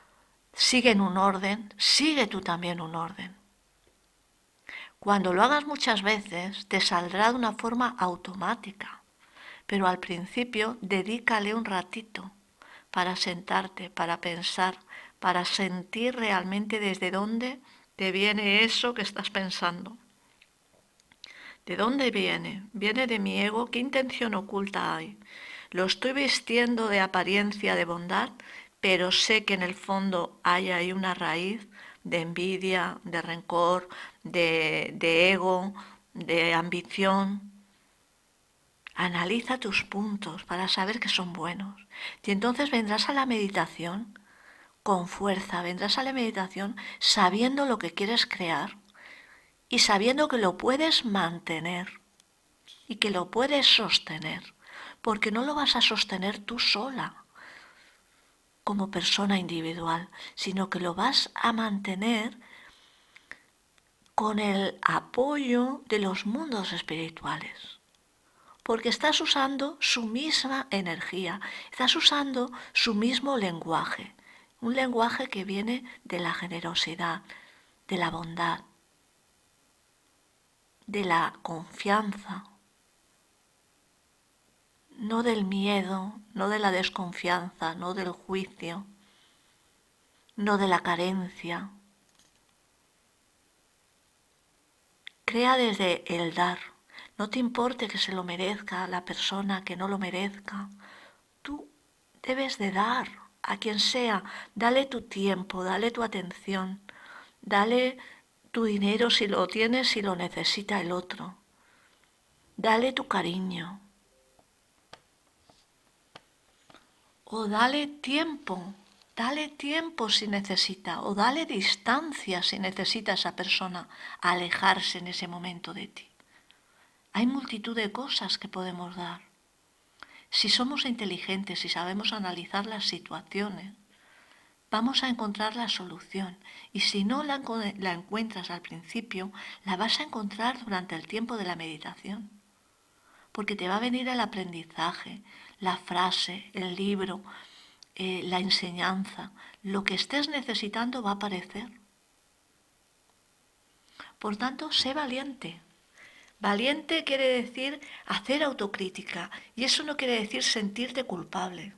siguen un orden, sigue tú también un orden. Cuando lo hagas muchas veces, te saldrá de una forma automática, pero al principio dedícale un ratito para sentarte, para pensar, para sentir realmente desde dónde te viene eso que estás pensando. ¿De dónde viene? ¿Viene de mi ego? ¿Qué intención oculta hay? Lo estoy vistiendo de apariencia de bondad, pero sé que en el fondo hay ahí una raíz de envidia, de rencor, de ego, de ambición. Analiza tus puntos para saber que son buenos. Y entonces vendrás a la meditación con fuerza, vendrás a la meditación sabiendo lo que quieres crear y sabiendo que lo puedes mantener y que lo puedes sostener, porque no lo vas a sostener tú sola como persona individual, sino que lo vas a mantener con el apoyo de los mundos espirituales, porque estás usando su misma energía, estás usando su mismo lenguaje, Un lenguaje que viene de la generosidad, de la bondad, de la confianza, no del miedo, no de la desconfianza, no del juicio, no de la carencia. Crea desde el dar. No te importe que se lo merezca la persona, que no lo merezca. Tú debes de dar a quien sea. Dale tu tiempo, dale tu atención, dale tu dinero si lo tienes, si lo necesita el otro. Dale tu cariño. O dale tiempo si necesita, o dale distancia si necesita esa persona alejarse en ese momento de ti. Hay multitud de cosas que podemos dar. Si somos inteligentes y sabemos analizar las situaciones, vamos a encontrar la solución. Y si no la encuentras al principio, la vas a encontrar durante el tiempo de la meditación. Porque te va a venir el aprendizaje, la frase, el libro, la enseñanza. Lo que estés necesitando va a aparecer. Por tanto, sé valiente. Valiente quiere decir hacer autocrítica. Y eso no quiere decir sentirte culpable,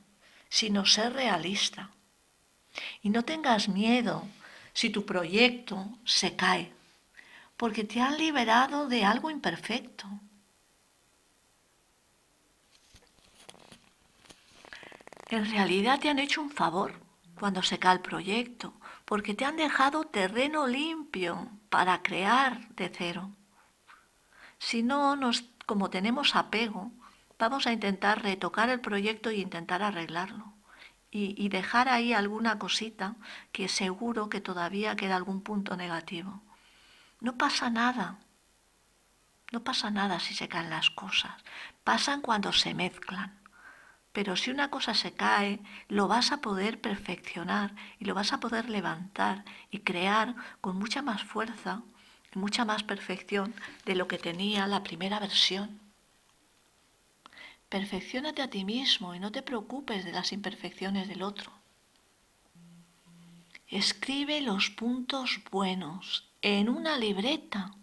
sino ser realista. Y no tengas miedo si tu proyecto se cae, porque te han liberado de algo imperfecto. En realidad te han hecho un favor cuando se cae el proyecto, porque te han dejado terreno limpio para crear de cero. Si no, como tenemos apego, vamos a intentar retocar el proyecto e intentar arreglarlo. Y dejar ahí alguna cosita que seguro que todavía queda algún punto negativo. No pasa nada. No pasa nada si se caen las cosas. Pasan cuando se mezclan. Pero si una cosa se cae, lo vas a poder perfeccionar y lo vas a poder levantar y crear con mucha más fuerza y mucha más perfección de lo que tenía la primera versión. Perfecciónate a ti mismo y no te preocupes de las imperfecciones del otro. Escribe los puntos buenos en una libreta.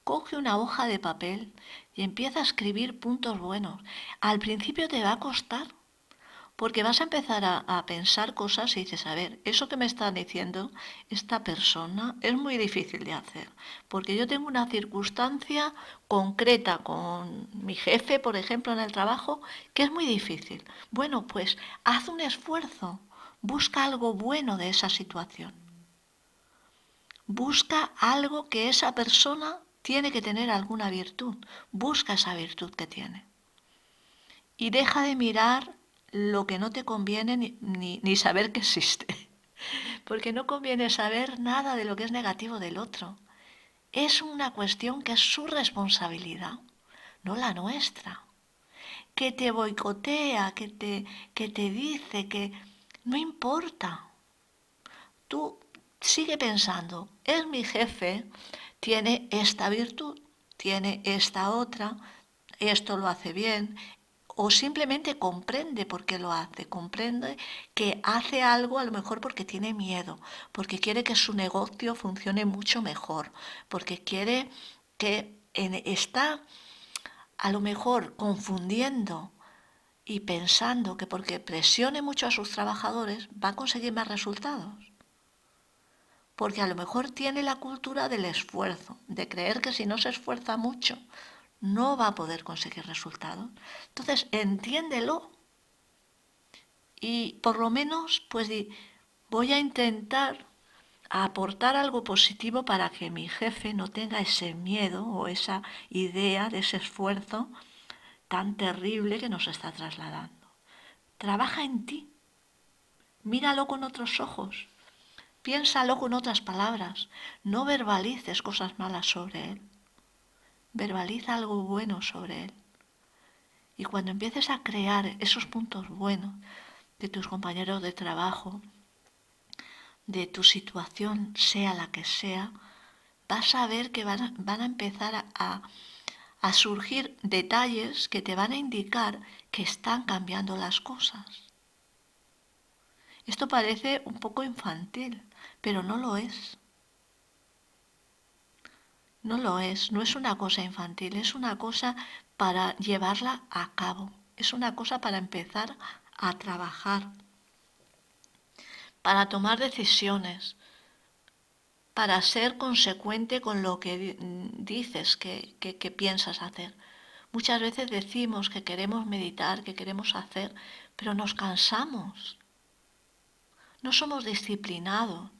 Coge una hoja de papel y empieza a escribir puntos buenos. Al principio te va a costar, porque vas a empezar a pensar cosas y dices, a ver, eso que me está diciendo esta persona es muy difícil de hacer, porque yo tengo una circunstancia concreta con mi jefe, por ejemplo, en el trabajo, que es muy difícil. Bueno, pues haz un esfuerzo, busca algo bueno de esa situación. Busca algo que esa persona tiene que tener alguna virtud. Busca esa virtud que tiene. Y deja de mirar lo que no te conviene ni saber que existe. Porque no conviene saber nada de lo que es negativo del otro. Es una cuestión que es su responsabilidad, no la nuestra. Que te boicotea, que te dice que no importa. Tú sigue pensando, es mi jefe, tiene esta virtud, tiene esta otra, esto lo hace bien, o simplemente comprende por qué lo hace, comprende que hace algo a lo mejor porque tiene miedo, porque quiere que su negocio funcione mucho mejor, porque quiere que está a lo mejor confundiendo y pensando que porque presione mucho a sus trabajadores va a conseguir más resultados. Porque a lo mejor tiene la cultura del esfuerzo, de creer que si no se esfuerza mucho no va a poder conseguir resultados. Entonces, entiéndelo y por lo menos pues voy a intentar aportar algo positivo para que mi jefe no tenga ese miedo o esa idea de ese esfuerzo tan terrible que nos está trasladando. Trabaja en ti, míralo con otros ojos. Piénsalo con otras palabras. No verbalices cosas malas sobre él. Verbaliza algo bueno sobre él. Y cuando empieces a crear esos puntos buenos de tus compañeros de trabajo, de tu situación, sea la que sea, vas a ver que van a empezar a surgir detalles que te van a indicar que están cambiando las cosas. Esto parece un poco infantil, pero no lo es. No lo es, no es una cosa infantil, es una cosa para llevarla a cabo, es una cosa para empezar a trabajar, para tomar decisiones, para ser consecuente con lo que dices que piensas hacer. Muchas veces decimos que queremos meditar, que queremos hacer, pero nos cansamos, no somos disciplinados.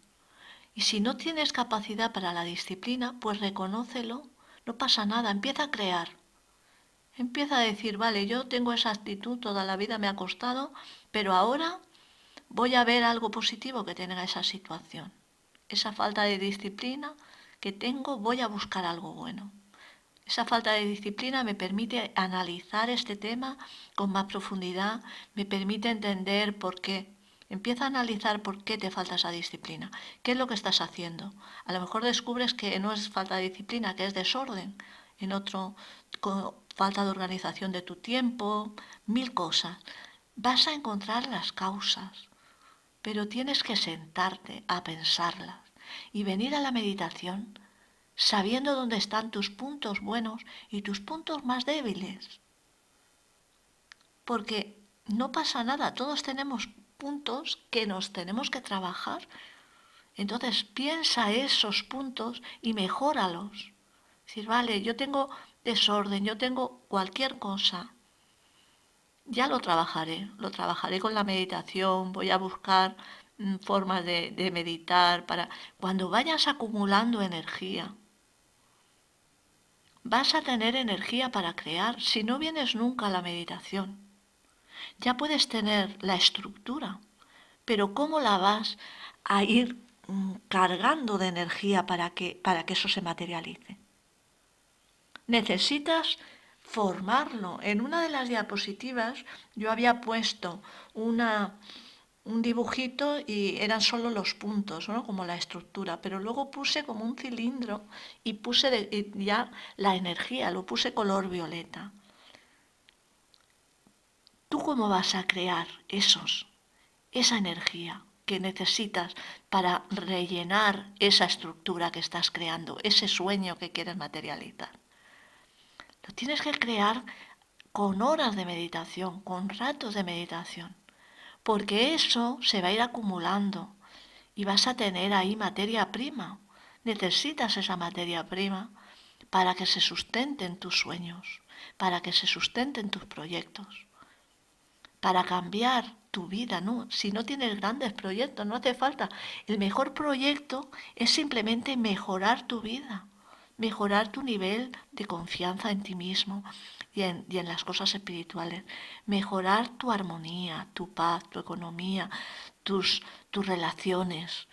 Y si no tienes capacidad para la disciplina, pues reconócelo, no pasa nada, empieza a crear. Empieza a decir, vale, yo tengo esa actitud, toda la vida me ha costado, pero ahora voy a ver algo positivo que tenga esa situación. Esa falta de disciplina que tengo, voy a buscar algo bueno. Esa falta de disciplina me permite analizar este tema con más profundidad, me permite entender por qué. Empieza a analizar por qué te falta esa disciplina. ¿Qué es lo que estás haciendo? A lo mejor descubres que no es falta de disciplina, que es desorden. En otro, falta de organización de tu tiempo, mil cosas. Vas a encontrar las causas, pero tienes que sentarte a pensarlas y venir a la meditación sabiendo dónde están tus puntos buenos y tus puntos más débiles. Porque no pasa nada, todos tenemos puntos que nos tenemos que trabajar. Entonces piensa esos puntos y mejóralos. Decir, vale, yo tengo desorden, yo tengo cualquier cosa. Ya lo trabajaré con la meditación, voy a buscar formas de meditar para cuando vayas acumulando energía. Vas a tener energía para crear si no vienes nunca a la meditación. Ya puedes tener la estructura, pero ¿cómo la vas a ir cargando de energía para que eso se materialice? Necesitas formarlo. En una de las diapositivas yo había puesto un dibujito y eran solo los puntos, ¿no? Como la estructura, pero luego puse como un cilindro y puse ya la energía, lo puse color violeta. ¿Tú cómo vas a crear esa energía que necesitas para rellenar esa estructura que estás creando, ese sueño que quieres materializar? Lo tienes que crear con horas de meditación, con ratos de meditación, porque eso se va a ir acumulando y vas a tener ahí materia prima. Necesitas esa materia prima para que se sustenten tus sueños, para que se sustenten tus proyectos, para cambiar tu vida, ¿no? Si no tienes grandes proyectos, no hace falta. El mejor proyecto es simplemente mejorar tu vida, mejorar tu nivel de confianza en ti mismo y en las cosas espirituales, mejorar tu armonía, tu paz, tu economía, tus relaciones,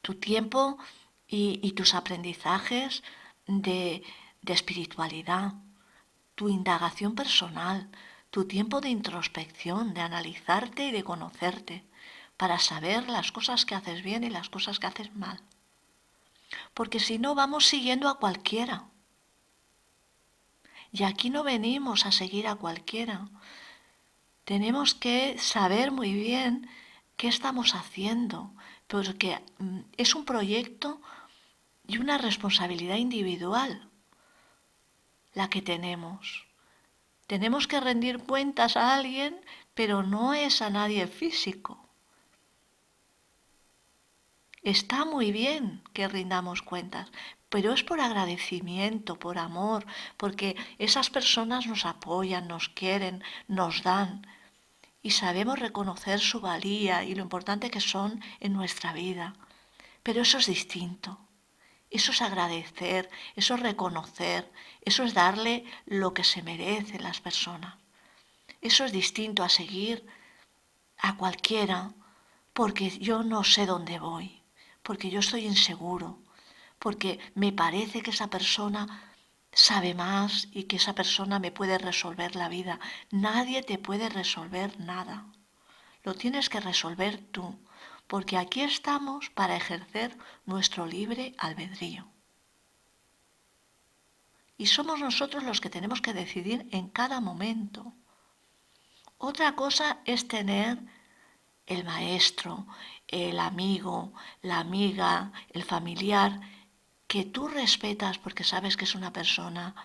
tu tiempo y tus aprendizajes de espiritualidad, tu indagación personal, tu tiempo de introspección, de analizarte y de conocerte, para saber las cosas que haces bien y las cosas que haces mal. Porque si no, vamos siguiendo a cualquiera. Y aquí no venimos a seguir a cualquiera. Tenemos que saber muy bien qué estamos haciendo, porque es un proyecto y una responsabilidad individual la que tenemos. Tenemos que rendir cuentas a alguien, pero no es a nadie físico. Está muy bien que rindamos cuentas, pero es por agradecimiento, por amor, porque esas personas nos apoyan, nos quieren, nos dan y sabemos reconocer su valía y lo importante que son en nuestra vida. Pero eso es distinto. Eso es agradecer, eso es reconocer, eso es darle lo que se merecen las personas. Eso es distinto a seguir a cualquiera porque yo no sé dónde voy, porque yo estoy inseguro, porque me parece que esa persona sabe más y que esa persona me puede resolver la vida. Nadie te puede resolver nada. Lo tienes que resolver tú, porque aquí estamos para ejercer nuestro libre albedrío. Y somos nosotros los que tenemos que decidir en cada momento. Otra cosa es tener el maestro, el amigo, la amiga, el familiar, que tú respetas porque sabes que es una persona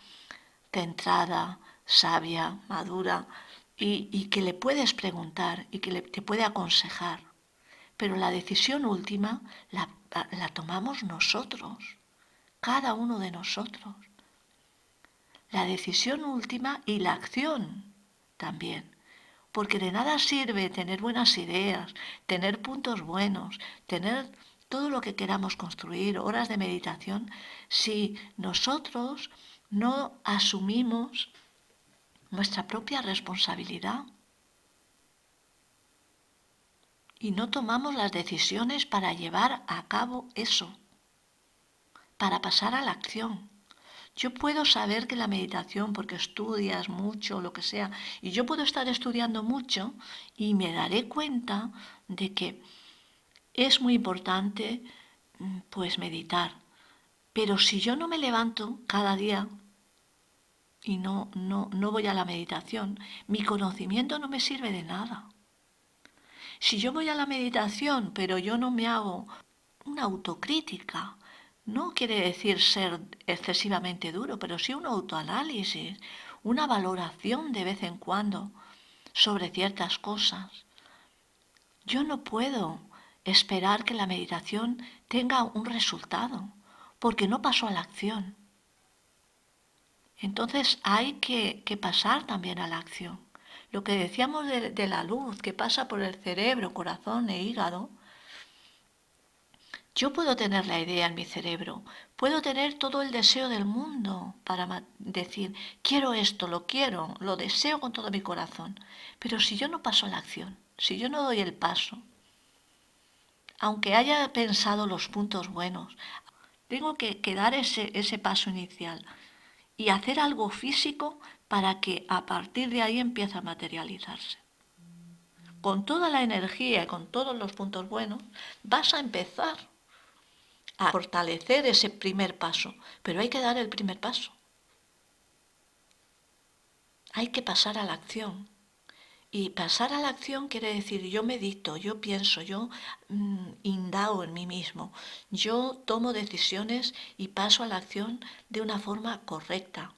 centrada, sabia, madura, y que le puedes preguntar y que te puede aconsejar. Pero la decisión última la tomamos nosotros, cada uno de nosotros. La decisión última y la acción también. Porque de nada sirve tener buenas ideas, tener puntos buenos, tener todo lo que queramos construir, horas de meditación, si nosotros no asumimos nuestra propia responsabilidad y no tomamos las decisiones para llevar a cabo eso, para pasar a la acción. Yo puedo saber que la meditación, porque estudias mucho, lo que sea, y yo puedo estar estudiando mucho y me daré cuenta de que es muy importante pues meditar. Pero si yo no me levanto cada día y no voy a la meditación, mi conocimiento no me sirve de nada. Si yo voy a la meditación, pero yo no me hago una autocrítica, no quiere decir ser excesivamente duro, pero sí un autoanálisis, una valoración de vez en cuando sobre ciertas cosas. Yo no puedo esperar que la meditación tenga un resultado, porque no paso a la acción. Entonces hay que pasar también a la acción. Lo que decíamos de la luz que pasa por el cerebro, corazón e hígado, yo puedo tener la idea en mi cerebro, puedo tener todo el deseo del mundo para decir, quiero esto, lo deseo con todo mi corazón. Pero si yo no paso a la acción, si yo no doy el paso, aunque haya pensado los puntos buenos, tengo que dar ese paso inicial y hacer algo físico para que a partir de ahí empiece a materializarse. Con toda la energía y con todos los puntos buenos, vas a empezar a fortalecer ese primer paso, pero hay que dar el primer paso. Hay que pasar a la acción. Y pasar a la acción quiere decir yo medito, yo pienso, yo indago en mí mismo, yo tomo decisiones y paso a la acción de una forma correcta,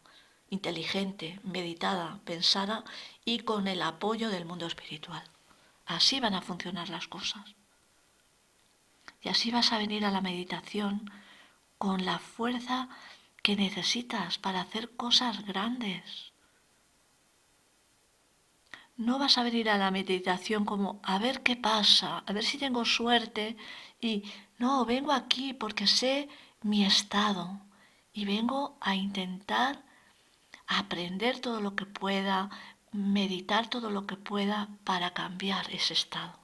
inteligente, meditada, pensada y con el apoyo del mundo espiritual. Así van a funcionar las cosas. Y así vas a venir a la meditación con la fuerza que necesitas para hacer cosas grandes. No vas a venir a la meditación como a ver qué pasa, a ver si tengo suerte. Y no, vengo aquí porque sé mi estado y vengo a intentar aprender todo lo que pueda, meditar todo lo que pueda para cambiar ese estado.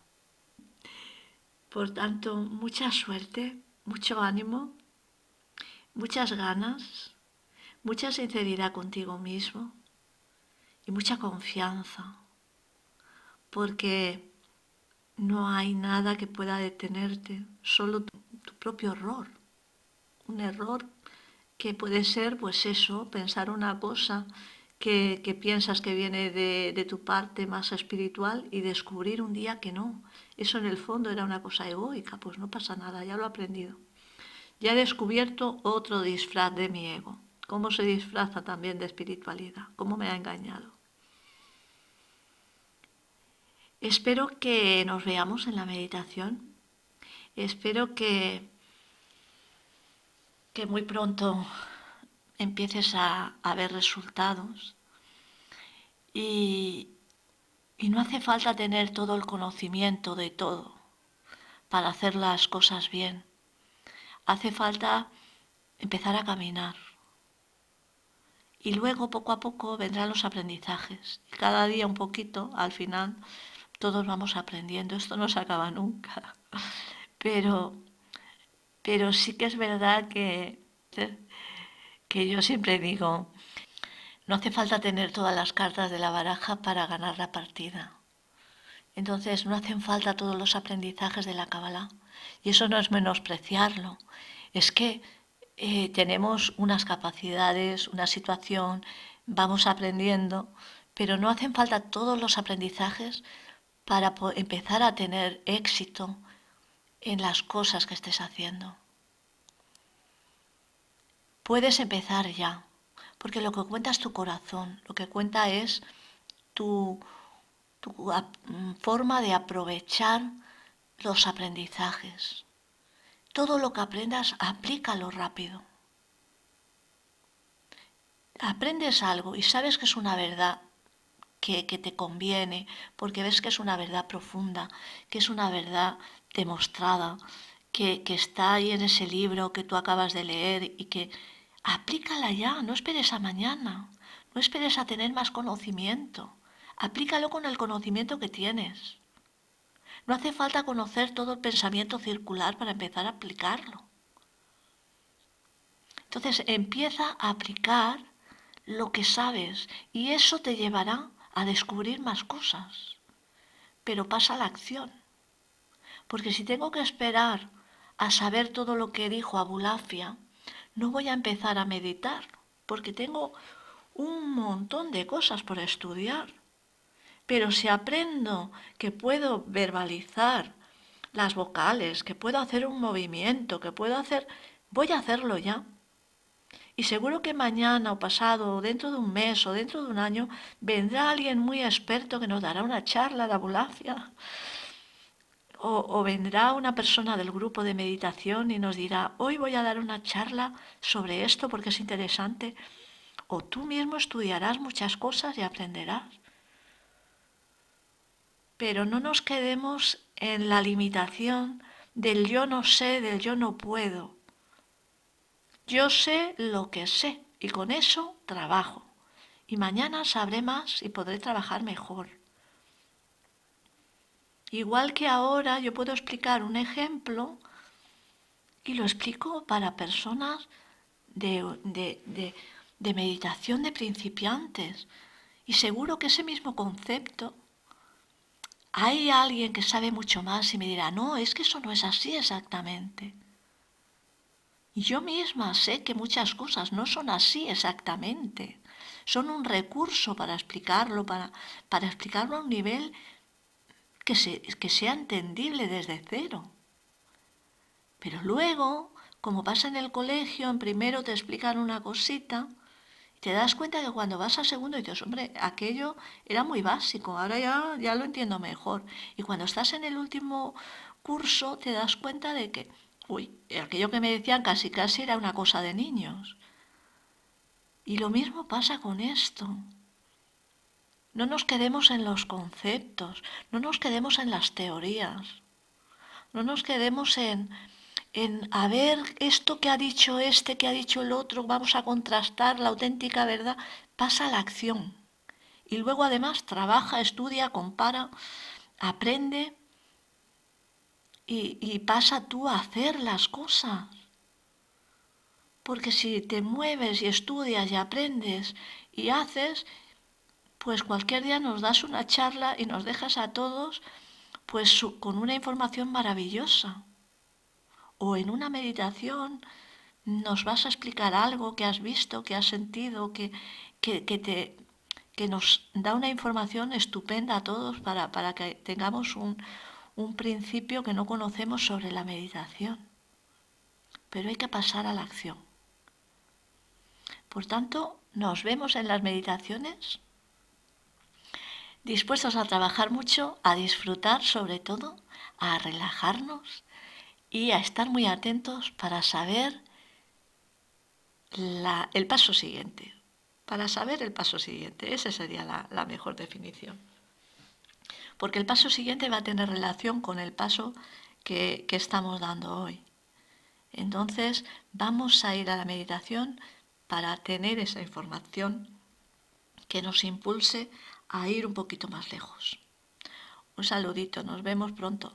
Por tanto, mucha suerte, mucho ánimo, muchas ganas, mucha sinceridad contigo mismo y mucha confianza. Porque no hay nada que pueda detenerte, solo tu propio error. Un error que puede ser, pues eso, pensar una cosa que piensas que viene de tu parte más espiritual y descubrir un día que no. Eso en el fondo era una cosa egoica, pues no pasa nada, ya lo he aprendido. Ya he descubierto otro disfraz de mi ego, cómo se disfraza también de espiritualidad, cómo me ha engañado. Espero que nos veamos en la meditación. Espero que muy pronto empieces a ver resultados y no hace falta tener todo el conocimiento de todo para hacer las cosas bien. Hace falta empezar a caminar y luego poco a poco vendrán los aprendizajes. Y cada día un poquito, al final todos vamos aprendiendo. Esto no se acaba nunca. Pero sí que es verdad que yo siempre digo, no hace falta tener todas las cartas de la baraja para ganar la partida. Entonces no hacen falta todos los aprendizajes de la Kabbalah. Y eso no es menospreciarlo. Es que tenemos unas capacidades, una situación, vamos aprendiendo, pero no hacen falta todos los aprendizajes para empezar a tener éxito en las cosas que estés haciendo. Puedes empezar ya, porque lo que cuenta es tu corazón, lo que cuenta es tu forma de aprovechar los aprendizajes. Todo lo que aprendas, aplícalo rápido. Aprendes algo y sabes que es una verdad que te conviene, porque ves que es una verdad profunda, que es una verdad demostrada, que está ahí en ese libro que tú acabas de leer y que aplícala ya, no esperes a mañana, no esperes a tener más conocimiento, aplícalo con el conocimiento que tienes. No hace falta conocer todo el pensamiento circular para empezar a aplicarlo. Entonces empieza a aplicar lo que sabes y eso te llevará a descubrir más cosas. Pero pasa a la acción. Porque si tengo que esperar a saber todo lo que dijo Abulafia, no voy a empezar a meditar, porque tengo un montón de cosas por estudiar. Pero si aprendo que puedo verbalizar las vocales, que puedo hacer un movimiento, voy a hacerlo ya. Y seguro que mañana o pasado, o dentro de un mes o dentro de un año, vendrá alguien muy experto que nos dará una charla de Abulafia. O vendrá una persona del grupo de meditación y nos dirá, hoy voy a dar una charla sobre esto porque es interesante. O tú mismo estudiarás muchas cosas y aprenderás. Pero no nos quedemos en la limitación del yo no sé, del yo no puedo. Yo sé lo que sé y con eso trabajo. Y mañana sabré más y podré trabajar mejor. Igual que ahora yo puedo explicar un ejemplo y lo explico para personas de meditación de principiantes. Y seguro que ese mismo concepto, hay alguien que sabe mucho más y me dirá, no, es que eso no es así exactamente. Y yo misma sé que muchas cosas no son así exactamente. Son un recurso para explicarlo, para explicarlo a un nivel que sea entendible desde cero. Pero luego, como pasa en el colegio, en primero te explican una cosita y te das cuenta que cuando vas a segundo dices, hombre, aquello era muy básico, ahora ya lo entiendo mejor. Y cuando estás en el último curso te das cuenta de que, uy, aquello que me decían casi era una cosa de niños. Y lo mismo pasa con esto. No nos quedemos en los conceptos, no nos quedemos en las teorías, no nos quedemos en a ver esto que ha dicho este, que ha dicho el otro, vamos a contrastar la auténtica verdad, pasa a la acción. Y luego además trabaja, estudia, compara, aprende y pasa tú a hacer las cosas. Porque si te mueves y estudias y aprendes y haces, pues cualquier día nos das una charla y nos dejas a todos pues con una información maravillosa. O en una meditación nos vas a explicar algo que has visto, que has sentido, que nos da una información estupenda a todos para que tengamos un principio que no conocemos sobre la meditación. Pero hay que pasar a la acción. Por tanto, nos vemos en las meditaciones dispuestos a trabajar mucho, a disfrutar sobre todo, a relajarnos y a estar muy atentos para saber el paso siguiente. Para saber el paso siguiente, esa sería la mejor definición. Porque el paso siguiente va a tener relación con el paso que estamos dando hoy. Entonces vamos a ir a la meditación para tener esa información que nos impulse a ir un poquito más lejos. Un saludito, nos vemos pronto.